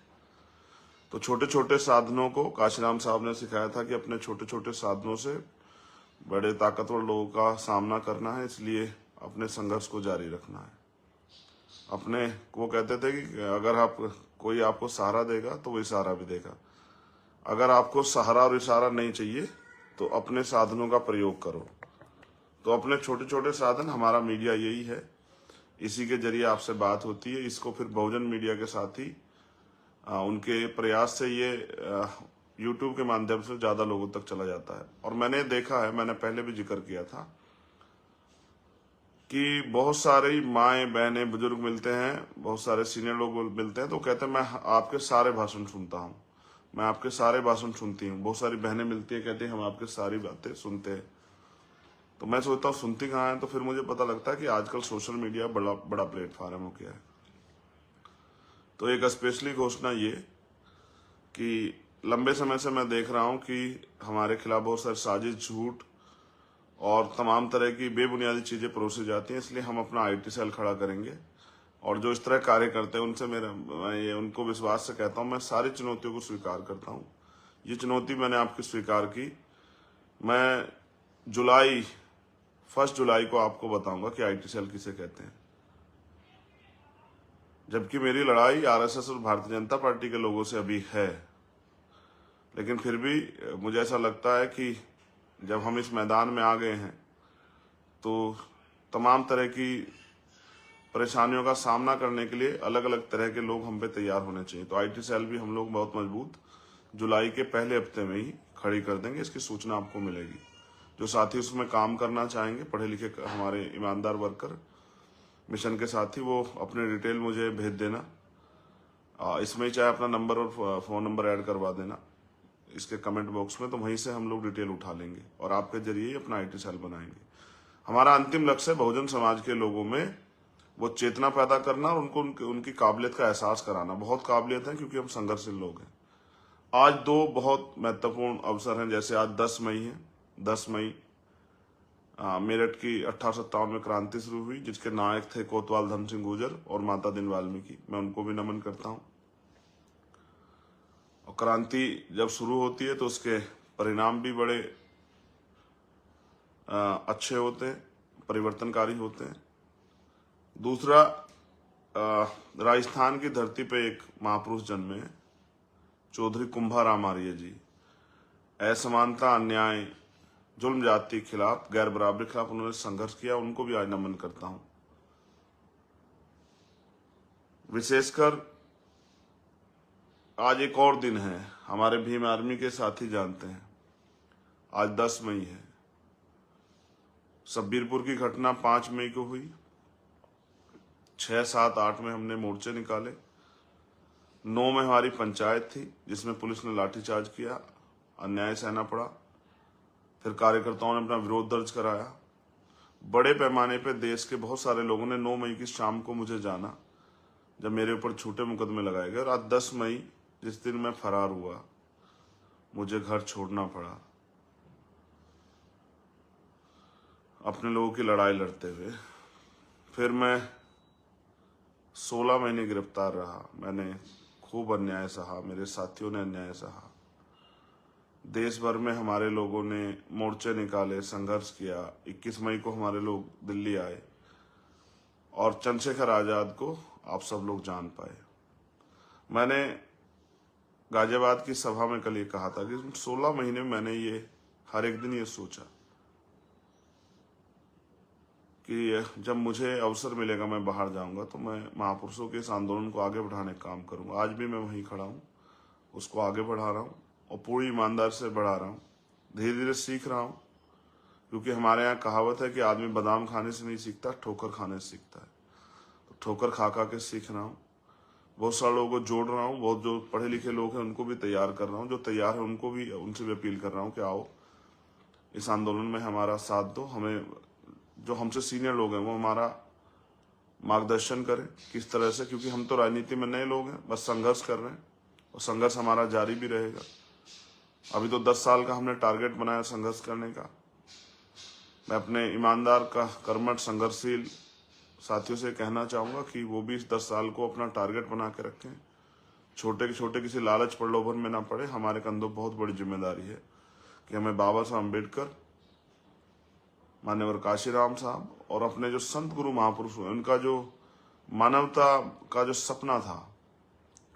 तो छोटे छोटे साधनों को काशीराम साहब ने सिखाया था कि अपने छोटे छोटे साधनों से बड़े ताकतवर लोगों का सामना करना है, इसलिए अपने संघर्ष को जारी रखना है। अपने वो कहते थे कि अगर कोई आपको सहारा देगा तो वो इशारा भी देगा। अगर आपको सहारा और इशारा नहीं चाहिए तो अपने साधनों का प्रयोग करो। तो अपने छोटे छोटे साधन, हमारा मीडिया यही है, इसी के जरिए आपसे बात होती है। इसको फिर बहुजन मीडिया के साथ ही उनके प्रयास से ये यूट्यूब के माध्यम से ज्यादा लोगों तक चला जाता है। और मैंने देखा है, मैंने पहले भी जिक्र किया था कि बहुत सारी माएँ बहनें बुजुर्ग मिलते हैं, बहुत सारे सीनियर लोग मिलते हैं तो कहते हैं मैं आपके सारे भाषण सुनता हूँ, मैं आपके सारे भाषण सुनती हूँ। बहुत सारी बहनें मिलती है, कहती हैं हम आपके सारी बातें सुनते हैं। तो मैं सोचता हूँ सुनती कहाँ है, तो फिर मुझे पता लगता है कि आजकल सोशल मीडिया बड़ा बड़ा प्लेटफॉर्म हो गया है। तो एक स्पेशली घोषणा ये कि लंबे समय से मैं देख रहा हूँ कि हमारे खिलाफ बहुत सारे साजिश, झूठ और तमाम तरह की बेबुनियादी चीजें परोसी जाती हैं, इसलिए हम अपना IT सेल खड़ा करेंगे। और जो इस तरह कार्य करते हैं उनसे मैं उनको विश्वास से कहता हूं, मैं सारी चुनौतियों को स्वीकार करता हूं। ये चुनौती मैंने आपकी स्वीकार की। मैं 1 जुलाई को आपको बताऊंगा कि IT सेल किसे कहते हैं, जबकि मेरी लड़ाई RSS और भारतीय जनता पार्टी के लोगों से अभी है। लेकिन फिर भी मुझे ऐसा लगता है कि जब हम इस मैदान में आ गए हैं तो तमाम तरह की परेशानियों का सामना करने के लिए अलग अलग तरह के लोग हम पे तैयार होने चाहिए। तो IT सेल भी हम लोग बहुत मजबूत जुलाई के पहले हफ्ते में ही खड़ी कर देंगे, इसकी सूचना आपको मिलेगी। जो साथी उसमें काम करना चाहेंगे, पढ़े लिखे हमारे ईमानदार वर्कर मिशन के साथी, वो अपने डिटेल मुझे भेज देना। इसमें चाहे अपना नंबर और फोन नंबर ऐड करवा देना इसके कमेंट बॉक्स में, तो वहीं से हम लोग डिटेल उठा लेंगे और आपके जरिए अपना IT सेल बनाएंगे। हमारा अंतिम लक्ष्य है बहुजन समाज के लोगों में वो चेतना पैदा करना और उनको उनकी काबिलियत का एहसास कराना। बहुत काबिलियत है क्योंकि हम संघर्षशील लोग हैं। आज 2 बहुत महत्वपूर्ण अवसर हैं, जैसे आज 10 मई है। 10 मई मेरठ की 1857 में क्रांति शुरू हुई, जिसके नायक थे कोतवाल धन सिंह गुर्जर और माता दिन वाल्मीकि। मैं उनको भी नमन करता हूँ। और क्रांति जब शुरू होती है तो उसके परिणाम भी बड़े अच्छे होते हैं, परिवर्तनकारी होते हैं। दूसरा, राजस्थान की धरती पे एक महापुरुष जन्मे, चौधरी कुंभाराम आर्य जी। असमानता, अन्याय, जुल्म जाति के खिलाफ, गैर बराबरी के खिलाफ उन्होंने संघर्ष किया, उनको भी आज नमन करता हूं। विशेषकर आज एक और दिन है, हमारे भीम आर्मी के साथी जानते हैं, आज 10 मई है। शब्बीरपुर की घटना 5 मई को हुई। 6, 7, 8 में हमने मोर्चे निकाले। 9 में हमारी पंचायत थी जिसमें पुलिस ने लाठीचार्ज किया, अन्याय सहना पड़ा। फिर कार्यकर्ताओं ने अपना विरोध दर्ज कराया। बड़े पैमाने पर देश के बहुत सारे लोगों ने 9 मई की शाम को मुझे जाना, जब मेरे ऊपर झूठे मुकदमे लगाए गए। और आज 10 मई, जिस दिन मैं फरार हुआ, मुझे घर छोड़ना पड़ा अपने लोगों की लड़ाई लड़ते हुए। फिर मैं 16 महीने गिरफ्तार रहा। मैंने खूब अन्याय सहा, मेरे साथियों ने अन्याय सहा। देश भर में हमारे लोगों ने मोर्चे निकाले, संघर्ष किया। 21 मई को हमारे लोग दिल्ली आए और चंद्रशेखर आजाद को आप सब लोग जान पाए। मैंने गाजियाबाद की सभा में कल ये कहा था कि 16 महीने में मैंने ये हर एक दिन ये सोचा कि जब मुझे अवसर मिलेगा मैं बाहर जाऊंगा तो मैं महापुरुषों के इस आंदोलन को आगे बढ़ाने का काम करूंगा। आज भी मैं वहीं खड़ा हूं, उसको आगे बढ़ा रहा हूं। और पूरी ईमानदार से बढ़ा रहा हूँ। धीरे धीरे सीख रहा हूँ, क्योंकि हमारे यहाँ कहावत है कि आदमी बादाम खाने से नहीं सीखता, ठोकर खाने से सीखता है। तो ठोकर खा खा के सीख रहा हूँ। बहुत सारे लोगों को जोड़ रहा हूँ, बहुत जो पढ़े लिखे लोग हैं उनको भी तैयार कर रहा हूँ, जो तैयार है उनको भी, उनसे भी अपील कर रहा हूँ कि आओ इस आंदोलन में हमारा साथ दो। हमें जो हमसे सीनियर लोग हैं वो हमारा मार्गदर्शन करें किस तरह से, क्योंकि हम तो राजनीति में नए लोग हैं, बस संघर्ष कर रहे हैं और संघर्ष हमारा जारी भी रहेगा। अभी तो 10 साल का हमने टारगेट बनाया संघर्ष करने का। मैं अपने ईमानदार का कर्मठ संघर्षशील साथियों से कहना चाहूँगा कि वो भी इस 10 साल को अपना टारगेट बना के रखें। छोटे किसी लालच प्रलोभन में ना पड़े। हमारे कंधों बहुत बड़ी जिम्मेदारी है कि हमें बाबा साहब अम्बेडकर, मान्यवर काशीराम साहब और अपने जो संत गुरु महापुरुष हुए, उनका जो मानवता का जो सपना था,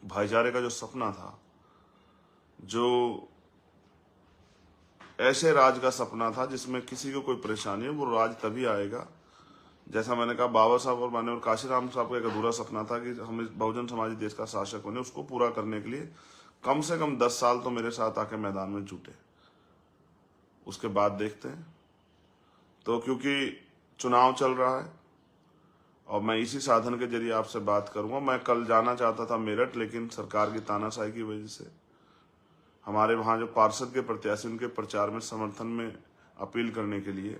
भाईचारे का जो सपना था, जो ऐसे राज का सपना था जिसमें किसी को कोई परेशानी है, वो राज तभी आएगा। जैसा मैंने कहा, बाबा साहब और माननीय काशीराम साहब का एक अधूरा सपना था कि हम इस बहुजन समाजी देश का शासक बने। उसको पूरा करने के लिए कम से कम 10 साल तो मेरे साथ आके मैदान में जुटे। उसके बाद देखते हैं। तो क्योंकि चुनाव चल रहा है और मैं इसी साधन के जरिए आपसे बात करूंगा। मैं कल जाना चाहता था मेरठ, लेकिन सरकार की तानाशाही की वजह से हमारे वहाँ जो पार्षद के प्रत्याशी, उनके प्रचार में समर्थन में अपील करने के लिए,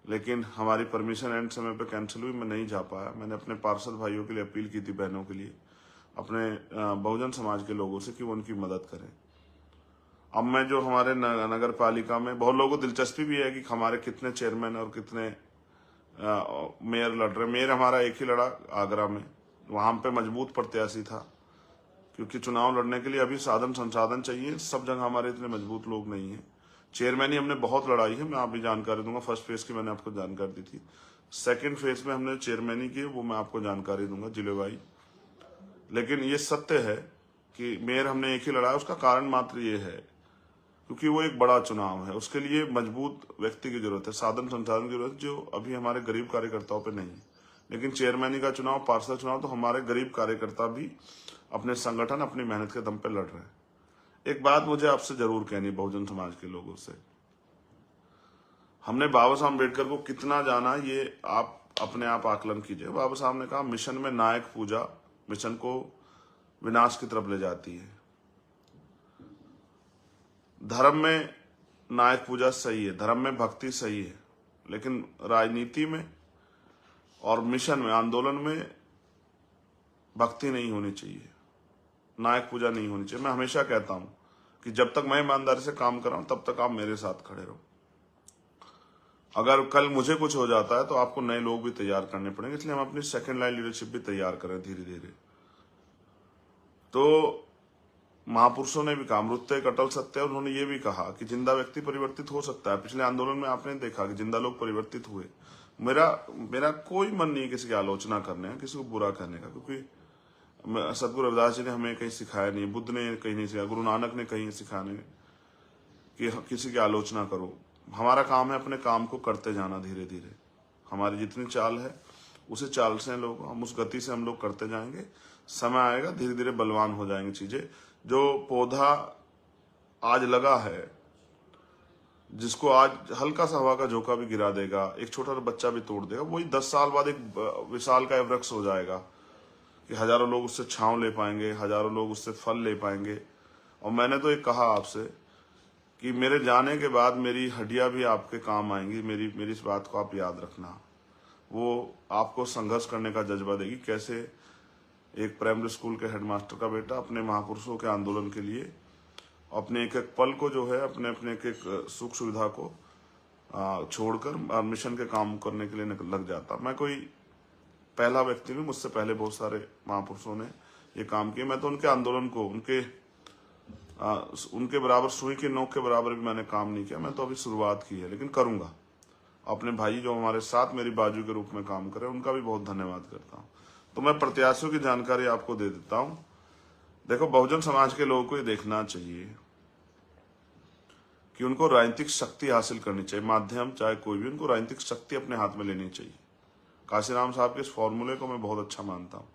लेकिन हमारी परमिशन एंड समय पे कैंसिल हुई, मैं नहीं जा पाया। मैंने अपने पार्षद भाइयों के लिए अपील की थी, बहनों के लिए, अपने बहुजन समाज के लोगों से, कि वो उनकी मदद करें। अब मैं जो हमारे नगर पालिका में बहुत लोगों को दिलचस्पी भी है कि हमारे कितने चेयरमैन और कितने मेयर लड़ रहे। मेयर हमारा एक ही लड़ा आगरा में, वहाँ पे मजबूत प्रत्याशी था, क्योंकि चुनाव लड़ने के लिए अभी साधन संसाधन चाहिए। सब जगह हमारे इतने मजबूत लोग नहीं हैं। चेयरमैनी हमने बहुत लड़ाई है, मैं आप भी जानकारी दूंगा। फर्स्ट फेज की मैंने आपको जानकारी दी थी, सेकंड फेज में हमने चेयरमैनी की, वो मैं आपको जानकारी दूंगा जिलेवाई। लेकिन ये सत्य है कि मेयर हमने एक ही लड़ा है। उसका कारण मात्र ये है क्योंकि वो एक बड़ा चुनाव है, उसके लिए मजबूत व्यक्ति की जरूरत है, साधन संसाधन की जरूरत है, जो अभी हमारे गरीब कार्यकर्ताओं पे नहीं है। लेकिन चेयरमैनी का चुनाव, पार्षद चुनाव, तो हमारे गरीब कार्यकर्ता भी अपने संगठन, अपनी मेहनत के दम पे लड़ रहे हैं। एक बात मुझे आपसे जरूर कहनी, बहुजन समाज के लोगों से, हमने बाबा साहब अम्बेडकर को कितना जाना, ये आप अपने आप आकलन कीजिए। बाबा साहब ने कहा, मिशन में नायक पूजा मिशन को विनाश की तरफ ले जाती है। धर्म में नायक पूजा सही है, धर्म में भक्ति सही है, लेकिन राजनीति में और मिशन में, आंदोलन में भक्ति नहीं होनी चाहिए, नायक पूजा नहीं होनी चाहिए। मैं हमेशा कहता हूं कि जब तक मैं ईमानदारी से काम कर रहा हूं, तब तक आप मेरे साथ खड़े रहो। अगर कल मुझे कुछ हो जाता है तो आपको नए लोग भी तैयार करने पड़ेंगे, इसलिए हम अपनी सेकंड लाइन लीडरशिप भी तैयार करें धीरे धीरे। तो महापुरुषों ने भी कहा, मृत्यु एक अटल सत्य है। उन्होंने ये भी कहा कि जिंदा व्यक्ति परिवर्तित हो सकता है। पिछले आंदोलन में आपने देखा कि जिंदा लोग परिवर्तित हुए। मेरा कोई मन नहीं किसी की आलोचना करने का, किसी को बुरा करने का, क्योंकि सदगुरु रविदास जी ने हमें कहीं सिखाया नहीं, बुद्ध ने कहीं नहीं सिखाया, गुरु नानक ने कहीं सिखाने कि किसी की आलोचना करो। हमारा काम है अपने काम को करते जाना धीरे धीरे। हमारी जितनी चाल है उसी चाल से लोग, हम उस गति से हम लोग करते जाएंगे। समय आएगा, धीरे धीरे बलवान हो जाएंगे चीजें। जो पौधा आज लगा है, जिसको आज हल्का सा हवा का झोंका भी गिरा देगा, एक छोटा सा बच्चा भी तोड़ देगा, वही 10 साल बाद एक विशाल का वृक्ष हो जाएगा कि हजारों लोग उससे छांव ले पाएंगे, हजारों लोग उससे फल ले पाएंगे। और मैंने तो एक कहा आपसे कि मेरे जाने के बाद मेरी हड्डियां भी आपके काम आएंगी। मेरी इस बात को आप याद रखना। वो आपको संघर्ष करने का जज्बा देगी। कैसे एक प्राइमरी स्कूल के हेडमास्टर का बेटा अपने महापुरुषों के आंदोलन के लिए अपने एक एक पल को जो है, अपने अपने एक एक सुख सुविधा को छोड़कर मिशन के काम करने के लिए लग जाता। मैं कोई पहला व्यक्ति नहीं, मुझसे पहले बहुत सारे महापुरुषों ने ये काम किया। मैं तो उनके आंदोलन को, उनके बराबर, सुई की नोक के बराबर भी मैंने काम नहीं किया। मैं तो अभी शुरुआत की है, लेकिन करूंगा। अपने भाई जो हमारे साथ मेरी बाजू के रूप में काम करे, उनका भी बहुत धन्यवाद करता हूँ। तो मैं प्रत्याशियों की जानकारी आपको दे देता हूं। देखो, बहुजन समाज के लोगों को ये देखना चाहिए कि उनको राजनीतिक शक्ति हासिल करनी चाहिए। माध्यम चाहे कोई भी, उनको राजनीतिक शक्ति अपने हाथ में लेनी चाहिए। काशीराम साहब के इस फॉर्मूले को मैं बहुत अच्छा मानता हूं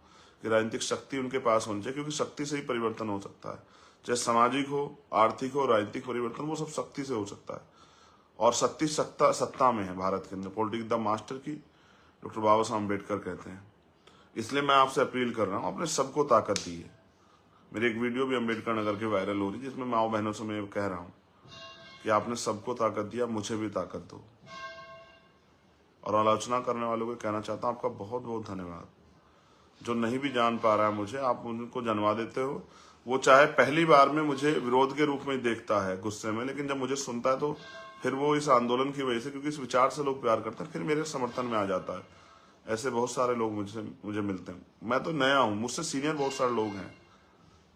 कि राजनीतिक शक्ति उनके पास होनी चाहिए, क्योंकि शक्ति से ही परिवर्तन हो सकता है। चाहे सामाजिक हो, आर्थिक हो, राजनीतिक परिवर्तन, वो सब शक्ति से हो सकता है। और शक्ति सत्ता में है भारत के अंदर। पॉलिटिक्स द मास्टर की डॉक्टर बाबा साहब अम्बेडकर कहते हैं। इसलिए मैं आपसे अपील कर रहा हूं, अपने सबको ताकत दी है। मेरी एक वीडियो भी अम्बेडकर नगर की वायरल हो रही है, जिसमें माओ बहनों से मैं कह रहा हूं कि आपने सबको ताकत दिया, मुझे भी ताकत दो। और आलोचना करने वालों को कहना चाहता हूं, आपका बहुत बहुत धन्यवाद। जो नहीं भी जान पा रहा है मुझे, आप उनको जानवा देते हो। वो चाहे पहली बार में मुझे विरोध के रूप में देखता है, गुस्से में, लेकिन जब मुझे सुनता है तो फिर वो इस आंदोलन की वजह से, क्योंकि इस विचार से लोग प्यार करते हैं, फिर मेरे समर्थन में आ जाता है। ऐसे बहुत सारे लोग मुझे मिलते हैं। मैं तो नया हूं, मुझसे सीनियर बहुत सारे लोग हैं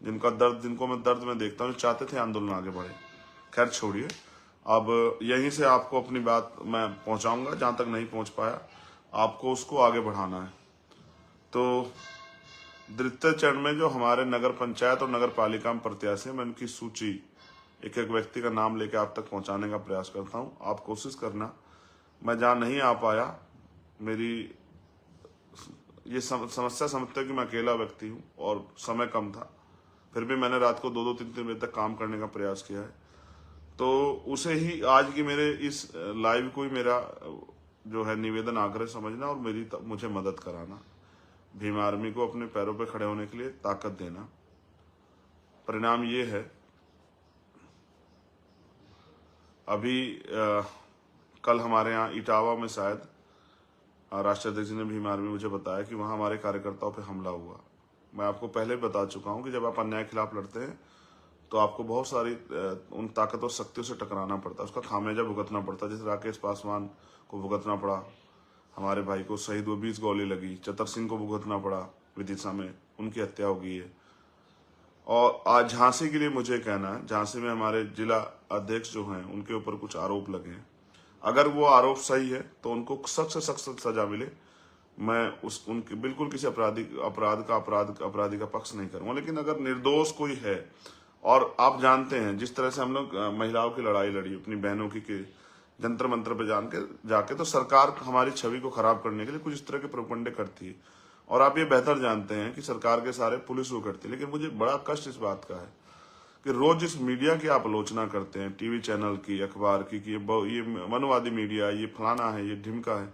जिनको मैं दर्द में देखता हूँ, चाहते थे आंदोलन आगे बढ़े। खैर छोड़िए, अब यहीं से आपको अपनी बात मैं पहुंचाऊंगा, जहां तक नहीं पहुंच पाया आपको उसको आगे बढ़ाना है। तो द्वितीय चरण में जो हमारे नगर पंचायत और नगर पालिका में प्रत्याशी, मैं उनकी सूची एक एक व्यक्ति का नाम लेके आप तक पहुंचाने का प्रयास करता हूं। आप कोशिश करना। मैं जहां नहीं आ पाया, मेरी ये समस्या समझते हो कि मैं अकेला व्यक्ति हूं और समय कम था, फिर भी मैंने रात को 2-2, 3-3 बजे तक काम करने का प्रयास किया है। तो उसे ही आज की मेरे इस लाइव को ही मेरा जो है निवेदन, आग्रह समझना और मुझे मदद कराना। भीम आर्मी को अपने पैरों पर खड़े होने के लिए ताकत देना। परिणाम ये है, अभी कल हमारे यहाँ इटावा में शायद राष्ट्रीय अध्यक्ष ने भीम आर्मी मुझे बताया कि वहां हमारे कार्यकर्ताओं पे हमला हुआ। मैं आपको पहले बता चुका हूं कि जब आप अन्याय के खिलाफ लड़ते हैं तो आपको बहुत सारी उन ताकतवर शक्तियों से टकराना पड़ता है, उसका खामियाजा भुगतना पड़ता है। जैसे राकेश पासवान को भुगतना पड़ा, हमारे भाई को शहीद हुए, 20 गोली लगी। चतर सिंह को भुगतना पड़ा, विदिशा में उनकी हत्या हो गई है। और आज झांसी के लिए मुझे कहना है, झांसी में हमारे जिला अध्यक्ष जो हैं उनके ऊपर कुछ आरोप लगे हैं। अगर वो आरोप सही है तो उनको सख्त से सख्त सजा मिले। मैं उनके बिल्कुल किसी अपराधी का पक्ष नहीं करूंगा, लेकिन अगर निर्दोष कोई है, और आप जानते हैं जिस तरह से हम लोग महिलाओं की लड़ाई लड़ी अपनी बहनों की जंतर मंत्र पे जाके, तो सरकार हमारी छवि को खराब करने के लिए कुछ इस तरह के प्रोपगंडे करती है। और आप ये बेहतर जानते हैं कि सरकार के सारे पुलिस वो करती है। लेकिन मुझे बड़ा कष्ट इस बात का है कि रोज जिस मीडिया की आप आलोचना करते हैं, टीवी चैनल की, अखबार की, कि ये मनवादी मीडिया, ये फलाना है, ये ढिमका है,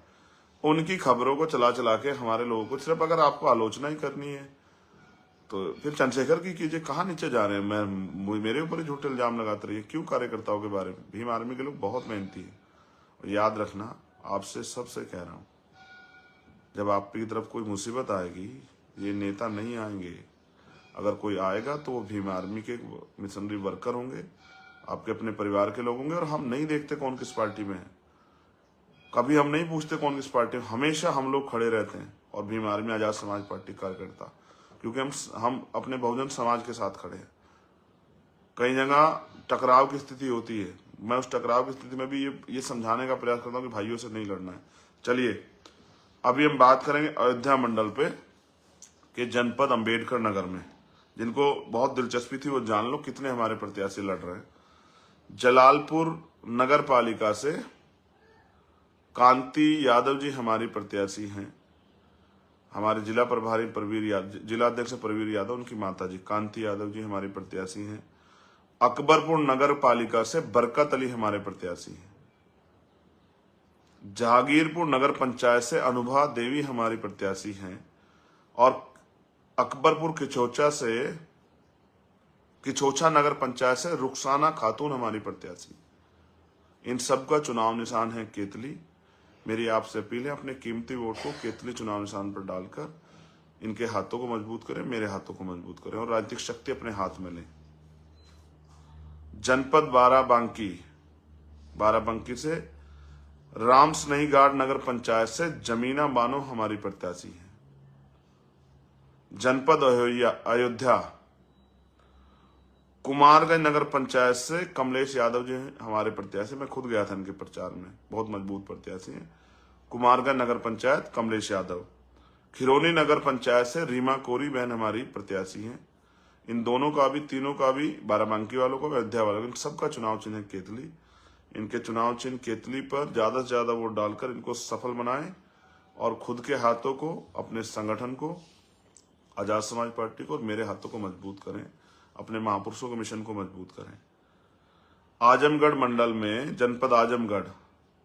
उनकी खबरों को चला चला के हमारे लोगों को, सिर्फ अगर आपको आलोचना ही करनी है तो फिर चंद्रशेखर की कीजिए। कहाँ नीचे जा रहे हैं? मेरे ऊपर ही झूठे इल्जाम लगाते रहिए। क्यों? कार्यकर्ताओं के बारे में। भीम आर्मी के लोग बहुत मेहनती है। और याद रखना, आपसे सबसे कह रहा हूं, जब आपकी तरफ कोई मुसीबत आएगी, ये नेता नहीं आएंगे। अगर कोई आएगा तो वो भीम आर्मी के मिशनरी वर्कर होंगे, आपके अपने परिवार के लोग होंगे। और हम नहीं देखते कौन किस पार्टी में है, कभी हम नहीं पूछते कौन किस पार्टी में, हमेशा हम लोग खड़े रहते हैं। और भीम आर्मी आजाद समाज पार्टी कार्यकर्ता, क्योंकि हम अपने बहुजन समाज के साथ खड़े हैं। कई जगह टकराव की स्थिति होती है, मैं उस टकराव की स्थिति में भी ये समझाने का प्रयास करता हूं कि भाइयों से नहीं लड़ना है। चलिए, अभी हम बात करेंगे अयोध्या मंडल पे के जनपद अम्बेडकर नगर में। जिनको बहुत दिलचस्पी थी वो जान लो कितने हमारे प्रत्याशी लड़ रहे हैं। जलालपुर नगर पालिका से कांति यादव जी हमारी प्रत्याशी हैं। हमारे जिला प्रभारी जिला अध्यक्ष प्रवीर यादव, उनकी माता जी कांति यादव जी हमारी प्रत्याशी हैं। अकबरपुर नगर पालिका से बरकत अली हमारे प्रत्याशी हैं। जहांगीरपुर नगर पंचायत से अनुभा देवी हमारी प्रत्याशी हैं। और अकबरपुर किचोचा नगर पंचायत से रुखसाना खातून हमारी प्रत्याशी। इन सबका चुनाव निशान है केतली। मेरी आपसे अपील है, अपने कीमती वोट को केतली चुनाव निशान पर डालकर इनके हाथों को मजबूत करें, मेरे हाथों को मजबूत करें और राजनीतिक शक्ति अपने हाथ में लें। जनपद बाराबंकी से राम स्नेहीगाड़ नगर पंचायत से जमीना बानो हमारी प्रत्याशी है। जनपद अयोध्या कुमारगंज नगर पंचायत से कमलेश यादव जी हमारे प्रत्याशी। मैं खुद गया था इनके प्रचार में, बहुत मजबूत प्रत्याशी हैं। कुमारगंज नगर पंचायत कमलेश यादव। खिरोनी नगर पंचायत से रीमा कोरी बहन हमारी प्रत्याशी हैं। इन दोनों का भी, तीनों का भी, बाराबंकी वालों को, अयोध्या वालों को, इन सबका चुनाव चिन्ह है केतली। इनके चुनाव चिन्ह केतली पर ज्यादा से ज्यादा वोट डालकर इनको सफल बनाएं और खुद के हाथों को, अपने संगठन को, आजाद समाज पार्टी को और मेरे हाथों को मजबूत करें। अपने महापुरुषों के मिशन को मजबूत करें। आजमगढ़ मंडल में जनपद आजमगढ़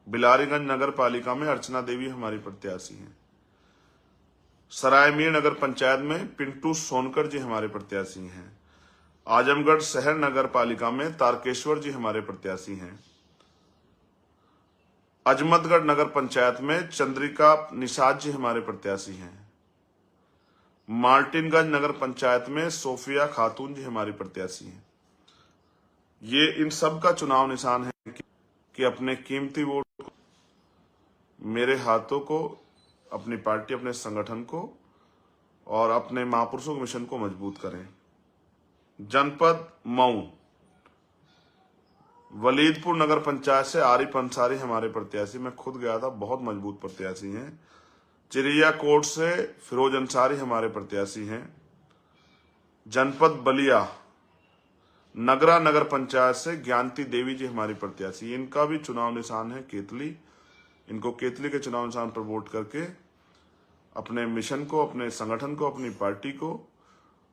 बिलारीगंज नगर पालिका में अर्चना देवी हमारी प्रत्याशी हैं। सरायमीर नगर पंचायत में पिंटू सोनकर जी हमारे प्रत्याशी हैं। आजमगढ़ शहर नगर पालिका में तारकेश्वर जी हमारे प्रत्याशी हैं। अजमतगढ़ नगर पंचायत में चंद्रिका निषाद जी हमारे प्रत्याशी हैं। मार्टिनगंज नगर पंचायत में सोफिया खातून जी हमारी प्रत्याशी हैं। ये इन सब का चुनाव निशान है कि अपने कीमती वोट मेरे हाथों को, अपनी पार्टी, अपने संगठन को और अपने महापुरुषों के मिशन को मजबूत करें। जनपद मऊ वलीदपुर नगर पंचायत से आरिफ अंसारी हमारे प्रत्याशी, मैं खुद गया था, बहुत मजबूत प्रत्याशी हैं। चिड़िया कोट से फिरोज अंसारी हमारे प्रत्याशी हैं। जनपद बलिया नगरा नगर पंचायत से ज्ञानती देवी जी हमारी प्रत्याशी, इनका भी चुनाव निशान है केतली। इनको केतली के चुनाव निशान पर वोट करके अपने मिशन को, अपने संगठन को, अपनी पार्टी को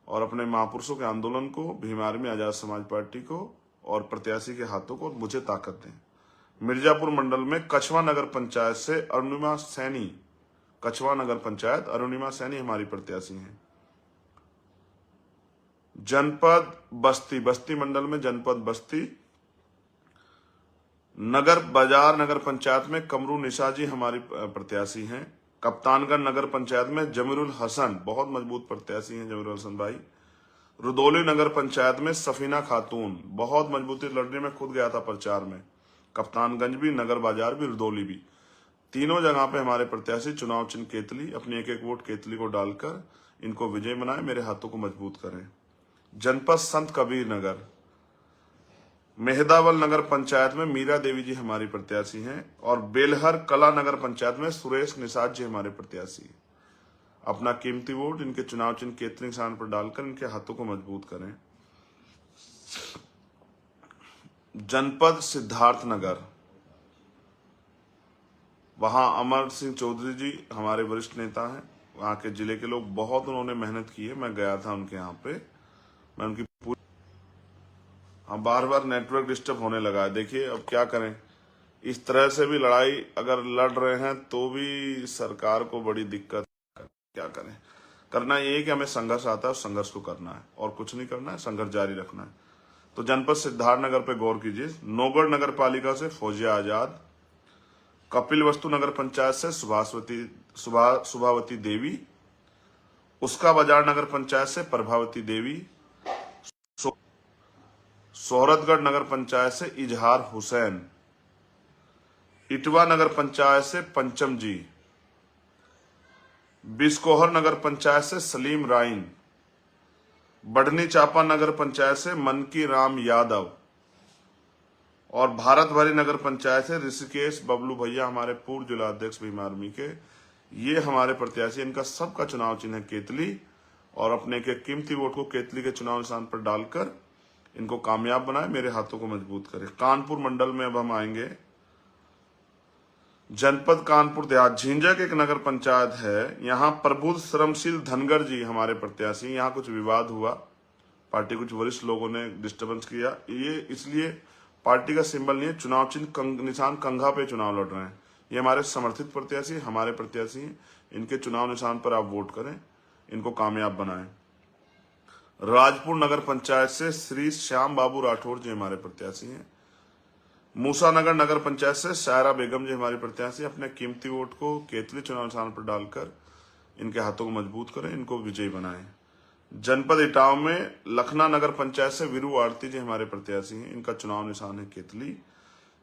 और अपने महापुरुषों के आंदोलन को, भीम आर्मी आजाद समाज पार्टी को और प्रत्याशी के हाथों को मुझे ताकत दें। मिर्जापुर मंडल में कछवा नगर पंचायत से अरुणिमा सैनी, कछवा नगर पंचायत अरुणिमा सैनी हमारी प्रत्याशी हैं। जनपद बस्ती मंडल में जनपद बस्ती नगर बाजार नगर पंचायत में कमरू निशा जी हमारी प्रत्याशी हैं। कप्तानगढ़ नगर पंचायत में जमीरुल हसन, बहुत मजबूत प्रत्याशी हैं जमीरुल हसन भाई। रुदौली नगर पंचायत में सफीना खातून, बहुत मजबूती लड़ने में खुद गया था प्रचार में। कप्तानगंज भी, नगर बाजार भी, रुदौली भी, तीनों जगह पे हमारे प्रत्याशी चुनाव चिन्ह केतली, अपनी एक एक वोट केतली को डालकर इनको विजय बनाए, मेरे हाथों को मजबूत करें। जनपद संत कबीर नगर मेहदावल नगर पंचायत में मीरा देवी जी हमारी प्रत्याशी हैं और बेलहर कला नगर पंचायत में सुरेश निषाद जी हमारे प्रत्याशी। अपना कीमती वोट इनके चुनाव चिन्ह केतली निशान पर डालकर इनके हाथों को मजबूत करें। जनपद सिद्धार्थ नगर, वहां अमर सिंह चौधरी जी हमारे वरिष्ठ नेता हैं। वहां के जिले के लोग, बहुत उन्होंने मेहनत की है, मैं गया था उनके यहाँ पे, मैं उनकी पूरी, हाँ, बार बार नेटवर्क डिस्टर्ब होने लगा है। देखिए अब क्या करें, इस तरह से भी लड़ाई अगर लड़ रहे हैं तो भी सरकार को बड़ी दिक्कत, क्या करें। करना ये है कि हमें संघर्ष आता है, संघर्ष को करना है और कुछ नहीं करना है, संघर्ष जारी रखना है। तो जनपद सिद्धार्थ नगर पे गौर कीजिए। नौगढ़ नगर पालिका से फौजिया आजाद, कपिल वस्तु नगर पंचायत से सुभावती देवी, उसका बाजार नगर पंचायत से प्रभावती देवी, सोहरतगढ़ नगर पंचायत से इजहार हुसैन, इटवा नगर पंचायत से पंचम जी, बिस्कोहर नगर पंचायत से सलीम राइन, बढ़नी चापा नगर पंचायत से मनकी राम यादव और भारत भरी नगर पंचायत से ऋषिकेश बबलू भैया, हमारे पूर्व जिला अध्यक्ष भीम आर्मी के, ये हमारे प्रत्याशी। इनका सबका चुनाव चिन्ह है केतली और अपने के कीमती वोट को केतली के चुनाव निशान पर डालकर इनको कामयाब बनाए, मेरे हाथों को मजबूत करे। कानपुर मंडल में अब हम आएंगे। जनपद कानपुर देहात झिंझक एक नगर पंचायत है, यहाँ प्रबुद्ध श्रमशील धनगर जी हमारे प्रत्याशी। यहाँ कुछ विवाद हुआ, पार्टी कुछ वरिष्ठ लोगों ने डिस्टर्बेंस किया, ये इसलिए पार्टी का सिंबल नहीं है, चुनाव चिन्ह निशान कंघा पे चुनाव लड़ रहे हैं। ये हमारे समर्थित प्रत्याशी, हमारे प्रत्याशी हैं, इनके चुनाव निशान पर आप वोट करें, इनको कामयाब बनाएं। राजपुर नगर पंचायत से श्री श्याम बाबू राठौर जी हमारे प्रत्याशी हैं। मूसानगर नगर पंचायत से शायरा बेगम जी हमारी प्रत्याशी। अपने कीमती वोट को केतली चुनाव निशान पर डालकर इनके हाथों को मजबूत करें, इनको विजयी बनाएं। जनपद इटावा में लखना नगर पंचायत से वीरू आरती जी हमारे प्रत्याशी हैं, इनका चुनाव निशान है केतली।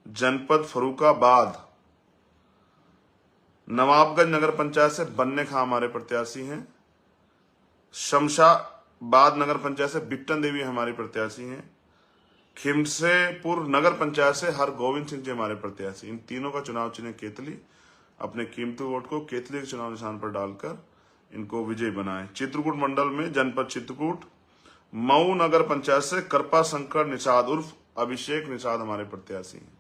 जनपद फर्रुखाबाद नवाबगंज नगर पंचायत से बन्ने खां हमारे प्रत्याशी हैं। शमशाबाद नगर पंचायत से बिट्टन देवी हमारी प्रत्याशी हैं। खिमसेपुर नगर पंचायत से हर गोविंद सिंह जी हमारे प्रत्याशी। इन तीनों का चुनाव चिन्ह केतली। अपने कीमती वोट को केतली के चुनाव निशान पर डालकर इनको विजयी बनाएं। चित्रकूट मंडल में जनपद चित्रकूट मऊ नगर पंचायत से कृपा शंकर निषाद उर्फ अभिषेक निषाद हमारे प्रत्याशी हैं।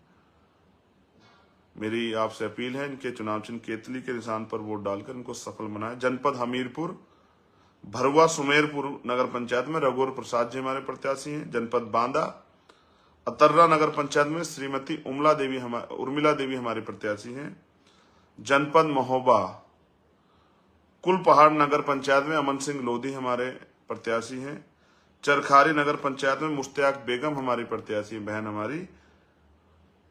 मेरी आपसे अपील है, इनके चुनाव चिन्ह केतली के निशान पर वोट डालकर इनको सफल बनाएं। जनपद हमीरपुर भरुआ सुमेरपुर नगर पंचायत में रघुवर प्रसाद जी हमारे प्रत्याशी हैं। जनपद बांदा अतर्रा नगर पंचायत में श्रीमती उर्मिला देवी हमारे प्रत्याशी हैं। जनपद महोबा कुलपहाड़ नगर पंचायत में अमन सिंह लोधी हमारे प्रत्याशी हैं। चरखारी नगर पंचायत में मुश्ताक बेगम हमारी प्रत्याशी है, बहन हमारी।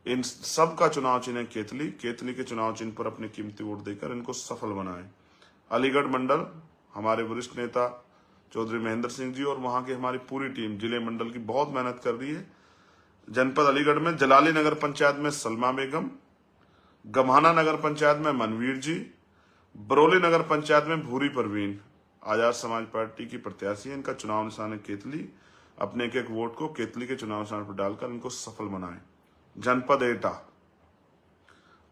इन सब का चुनाव चिन्ह केतली के चुनाव चिन्ह पर अपनी कीमती वोट देकर इनको सफल बनाएं। अलीगढ़ मंडल हमारे वरिष्ठ नेता चौधरी महेंद्र सिंह जी और वहां की हमारी पूरी टीम जिले मंडल की बहुत मेहनत कर रही है। जनपद अलीगढ़ में जलाली नगर पंचायत में सलमा बेगम, गम्हाना नगर पंचायत में मनवीर जी, बरौली नगर पंचायत में भूरी परवीन आजाद समाज पार्टी की प्रत्याशी है। इनका चुनाव निशान है केतली। अपने एक एक वोट को केतली के चुनाव निशान पर डालकर इनको सफल बनाएं। जनपद एटा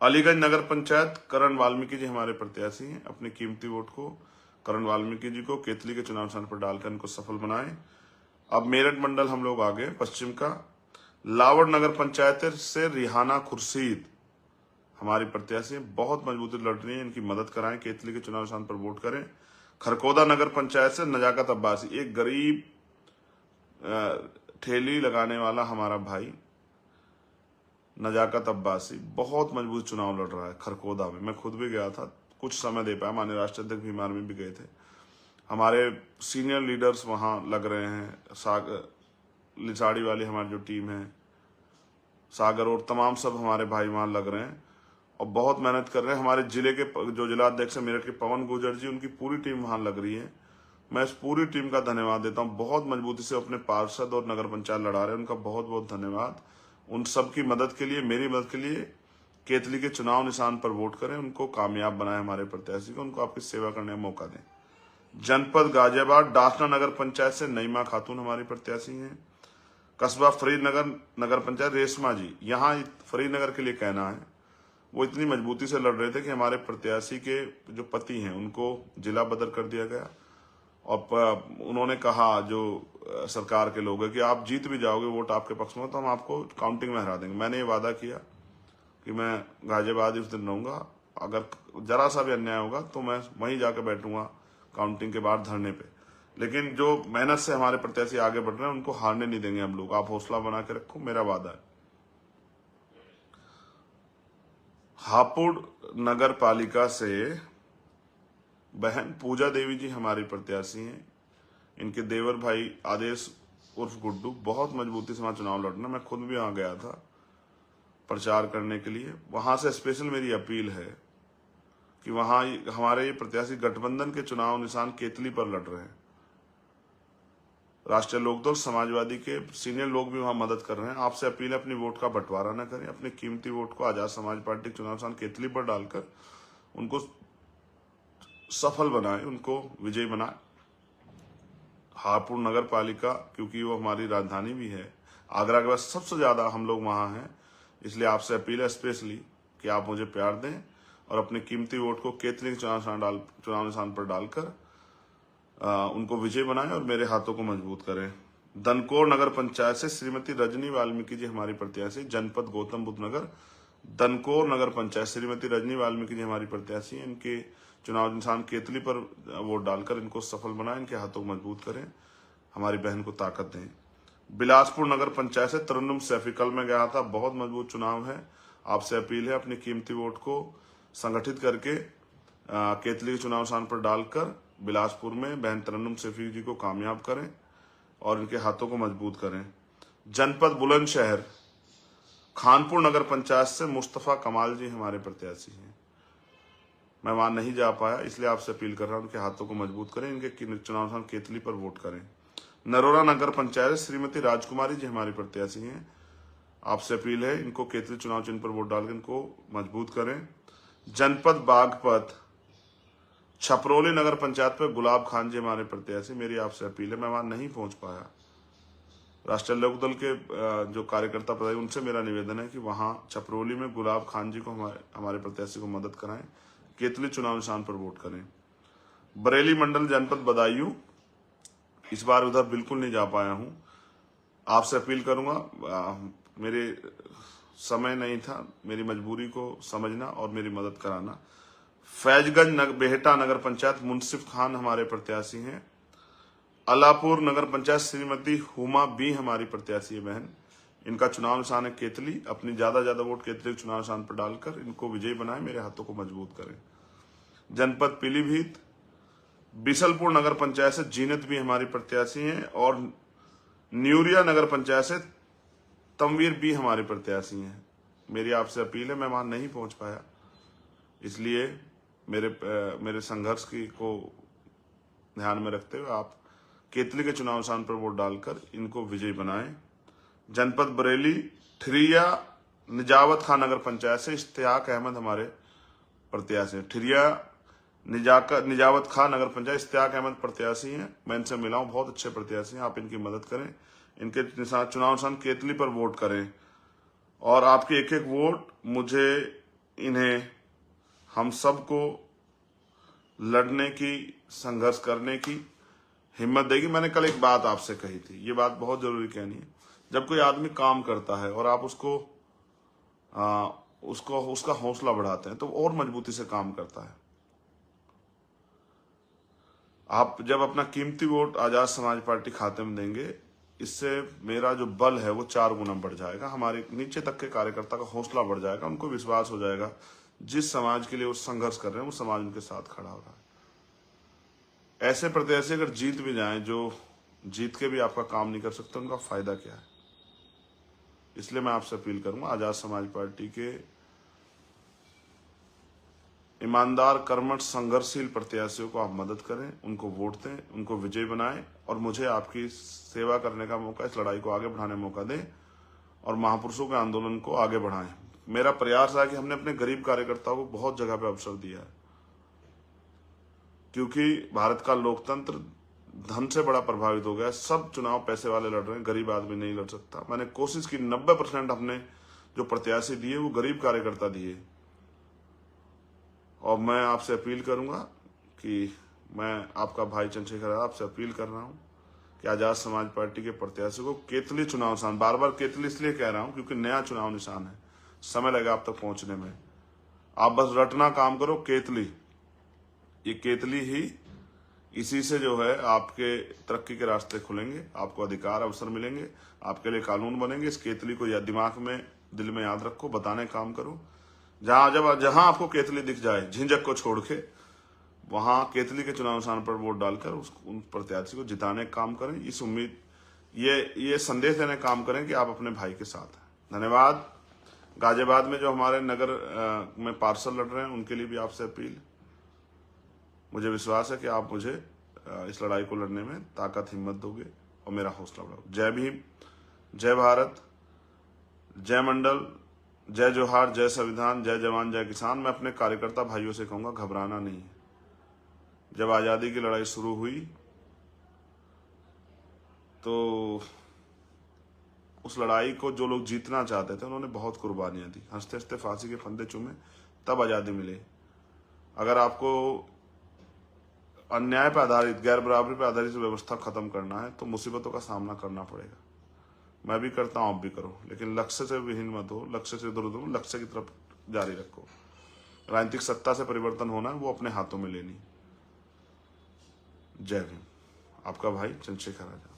अलीगंज नगर पंचायत करण वाल्मीकि जी हमारे प्रत्याशी हैं। अपने कीमती वोट को करण वाल्मीकि जी को केतली के चुनाव निशान पर डालकर इनको सफल बनाएं। अब मेरठ मंडल हम लोग आगे पश्चिम का लावड़ नगर पंचायत से रिहाना खुर्शीद हमारी प्रत्याशी बहुत मजबूती लड़ रही है, इनकी मदद कराएं, केतली के चुनाव निशान पर वोट करें। खरकोदा नगर पंचायत से नजाकत अब्बासी, एक गरीब ठेली लगाने वाला हमारा भाई नजाकत अब्बासी बहुत मजबूत चुनाव लड़ रहा है खरकोदा में। मैं खुद भी गया था, कुछ समय दे पाया, माननीय राष्ट्रीय अध्यक्ष भीम आर्मी भी गए थे। हमारे सीनियर लीडर्स वहां लग रहे हैं, लिसाड़ी वाली हमारी जो टीम है, सागर और तमाम सब हमारे भाई वहां लग रहे हैं और बहुत मेहनत कर रहे हैं। हमारे जिले के जो जिला अध्यक्ष है मेरठ के पवन गुर्जर जी, उनकी पूरी टीम वहां लग रही है। मैं इस पूरी टीम का धन्यवाद देता हूं, बहुत मजबूती से अपने पार्षद और नगर पंचायत लड़ा रहे हैं, उनका बहुत बहुत धन्यवाद। उन सब की मदद के लिए, मेरी मदद के लिए केतली के चुनाव निशान पर वोट करें, उनको कामयाब बनाए हमारे प्रत्याशी को, उनको आपकी सेवा करने का मौका दें। जनपद गाजियाबाद डासना नगर पंचायत से नईमा खातून हमारी प्रत्याशी हैं। कस्बा फरीदनगर नगर पंचायत रेशमा जी, यहाँ फरीदनगर के लिए कहना है, वो इतनी मजबूती से लड़ रहे थे कि हमारे प्रत्याशी के जो पति हैं उनको जिला बदर कर दिया गया और उन्होंने कहा जो सरकार के लोग हैं कि आप जीत भी जाओगे, वोट आपके पक्ष में तो हम आपको काउंटिंग में हरा देंगे। मैंने ये वादा किया कि मैं गाजियाबाद उस दिन रहूंगा, अगर जरा सा भी अन्याय होगा तो मैं वहीं जाकर बैठूंगा काउंटिंग के बाद धरने पे। लेकिन जो मेहनत से हमारे प्रत्याशी आगे बढ़ रहे हैं उनको हारने नहीं देंगे हम लोग, आप हौसला बना के रखो, मेरा वादा है। हापुड़ नगर पालिका से बहन पूजा देवी जी हमारी प्रत्याशी हैं। इनके देवर भाई आदेश उर्फ गुड्डू बहुत मजबूती से वहां चुनाव लड़ना, मैं खुद भी वहां गया था प्रचार करने के लिए। वहां से स्पेशल मेरी अपील है कि वहां हमारे ये प्रत्याशी गठबंधन के चुनाव निशान केतली पर लड़ रहे हैं। राष्ट्रीय लोकदल समाजवादी के सीनियर लोग भी वहां मदद कर रहे हैं। आपसे अपील है, अपनी वोट का बंटवारा न करें, अपनी कीमती वोट को आजाद समाज पार्टी के चुनाव निशान केतली पर डालकर उनको सफल बनाए, उनको विजयी बनाए। हापुड़ नगर पालिका क्योंकि वो हमारी राजधानी भी है, आगरा के बाद सबसे ज्यादा हम लोग वहां हैं, इसलिए आपसे अपील है स्पेशली कि आप मुझे प्यार दें और अपनी कीमती वोट को केतली के चुनाव निशान पर डालकर उनको विजय बनाएं और मेरे हाथों को मजबूत करें। दनकोर नगर पंचायत से श्रीमती रजनी वाल्मीकि जी हमारी प्रत्याशी। जनपद गौतम बुद्ध नगर दनकोर नगर पंचायत श्रीमती रजनी वाल्मीकि जी हमारी प्रत्याशी। इनके चुनाव निशान केतली पर वोट डालकर इनको सफल बनाएं, इनके हाथों को मजबूत करें, हमारी बहन को ताकत दें। बिलासपुर नगर पंचायत से तरन्नुम सैफी, कल मैं गया था, बहुत मजबूत चुनाव है। आपसे अपील है, अपनी कीमती वोट को संगठित करके केतली के चुनाव निशान पर डालकर बिलासपुर में बहन तरन्नुम सैफी जी को कामयाब करें और इनके हाथों को मजबूत करें। जनपद बुलंदशहर खानपुर नगर पंचायत से मुस्तफा कमाल जी हमारे प्रत्याशी हैं। मैं वहां नहीं जा पाया, इसलिए आपसे अपील कर रहा हूं, उनके हाथों को मजबूत करें, इनके चुनाव निशान केतली पर वोट करें। नरोरा नगर पंचायत श्रीमती राजकुमारी जी हमारी प्रत्याशी हैं। आपसे अपील है, इनको केतली चुनाव चिन्ह पर वोट डालकर इनको मजबूत करें। जनपद बागपत छपरोली नगर पंचायत पर गुलाब खान जी हमारे प्रत्याशी। मेरी आपसे अपील है, मैं वहां नहीं पहुंच पाया, राष्ट्रीय लोकदल के जो कार्यकर्ता पदाधिकारी उनसे मेरा निवेदन है कि वहां छपरोली में गुलाब खान जी को हमारे प्रत्याशी को मदद कराएं, केतली चुनाव निशान पर वोट करें। बरेली मंडल जनपद बदायूं, इस बार उधर बिल्कुल नहीं जा पाया हूं, आपसे अपील करूंगा, मेरे समय नहीं था, मेरी मजबूरी को समझना और मेरी मदद कराना। फैजगंज बेहटा नगर पंचायत मुंसिफ खान हमारे प्रत्याशी हैं। अलापुर नगर पंचायत श्रीमती हुमा बी हमारी प्रत्याशी है बहन। इनका चुनाव निशान है केतली। अपनी ज्यादा वोट केतली के चुनाव निशान पर डालकर इनको विजयी बनाएं, मेरे हाथों को मजबूत करें। जनपद पीलीभीत बिशलपुर नगर पंचायत से जीनत भी हमारी प्रत्याशी हैं और न्यूरिया नगर पंचायत से तमवीर भी हमारे प्रत्याशी हैं। मेरी आपसे अपील है, मैं वहां नहीं पहुंच पाया, इसलिए मेरे संघर्ष को ध्यान में रखते हुए आप केतली के चुनाव निशान पर वोट डालकर इनको विजयी बनाएं। जनपद बरेली ठिरिया निजावत खान नगर पंचायत से इश्तियाक अहमद हमारे प्रत्याशी हैं। ठिरिया निजावत खान नगर पंचायत इश्तियाक अहमद प्रत्याशी हैं। मैं इनसे मिला हूं, बहुत अच्छे प्रत्याशी हैं, आप इनकी मदद करें। इनके चुनाव निशान केतली पर वोट करें और आपके एक एक वोट मुझे इन्हें हम सबको लड़ने की, संघर्ष करने की हिम्मत देगी। मैंने कल एक बात आपसे कही थी, ये बात बहुत जरूरी कहनी है। जब कोई आदमी काम करता है और आप उसका हौसला बढ़ाते हैं तो और मजबूती से काम करता है। आप जब अपना कीमती वोट आजाद समाज पार्टी खाते में देंगे, इससे मेरा जो बल है वो 4 गुना बढ़ जाएगा। हमारे नीचे तक के कार्यकर्ता का हौसला बढ़ जाएगा, उनको विश्वास हो जाएगा जिस समाज के लिए वो संघर्ष कर रहे हैं वो समाज उनके साथ खड़ा हो रहा है। ऐसे प्रत्याशी अगर जीत भी जाएं, जो जीत के भी आपका काम नहीं कर सकते, उनका फायदा क्या है? इसलिए मैं आपसे अपील करूंगा, आजाद समाज पार्टी के ईमानदार, कर्मठ, संघर्षशील प्रत्याशियों को आप मदद करें, उनको वोट दें, उनको विजयी बनाएं और मुझे आपकी सेवा करने का मौका, इस लड़ाई को आगे बढ़ाने का मौका दें और महापुरुषों के आंदोलन को आगे बढ़ाएं। मेरा प्रयास है कि हमने अपने गरीब कार्यकर्ताओं को बहुत जगह पे अवसर दिया है, क्योंकि भारत का लोकतंत्र धन से बड़ा प्रभावित हो गया है। सब चुनाव पैसे वाले लड़ रहे हैं, गरीब आदमी नहीं लड़ सकता। मैंने कोशिश की 90% अपने जो प्रत्याशी दिए वो गरीब कार्यकर्ता दिए और मैं आपसे अपील करूंगा कि मैं आपका भाई चंद्रशेखर आपसे अपील कर रहा हूं कि आजाद समाज पार्टी के प्रत्याशी को केतली चुनाव निशान, बार बार केतली इसलिए कह रहा हूं क्योंकि नया चुनाव निशान है, समय लगा आप तक पहुंचने में। आप बस रटना काम करो, केतली। ये केतली ही, इसी से जो है आपके तरक्की के रास्ते खुलेंगे, आपको अधिकार अवसर मिलेंगे, आपके लिए कानून बनेंगे। इस केतली को या दिमाग में, दिल में याद रखो, बताने काम करो। जहां आपको केतली दिख जाए, झिंझक को छोड़ के वहां केतली के चुनाव निशान पर वोट डालकर उन प्रत्याशी को जिताने का काम करें। इस उम्मीद, ये संदेश देने काम करें कि आप अपने भाई के साथ हैं। धन्यवाद। गाजियाबाद में जो हमारे नगर में पार्षद लड़ रहे हैं उनके लिए भी आपसे अपील, मुझे विश्वास है कि आप मुझे इस लड़ाई को लड़ने में ताकत, हिम्मत दोगे और मेरा हौसला बढ़ाओगे। जय भीम, जय भारत, जय मंडल, जय जोहार, जय संविधान, जय जवान, जय किसान। मैं अपने कार्यकर्ता भाइयों से कहूंगा, घबराना नहीं है। जब आजादी की लड़ाई शुरू हुई तो उस लड़ाई को जो लोग जीतना चाहते थे उन्होंने बहुत कुर्बानियां दी, हंसते हंसते फांसी के फंदे चूमे, तब आजादी मिली। अगर आपको अन्याय पर आधारित, गैर बराबरी पर आधारित व्यवस्था खत्म करना है तो मुसीबतों का सामना करना पड़ेगा। मैं भी करता हूं, आप भी करो, लेकिन लक्ष्य से विहीन मत हो, लक्ष्य से इधर उधर, लक्ष्य की तरफ जारी रखो। राजनीतिक सत्ता से परिवर्तन होना है, वो अपने हाथों में लेनी। जय भीम। आपका भाई चंद्रशेखर आजाद।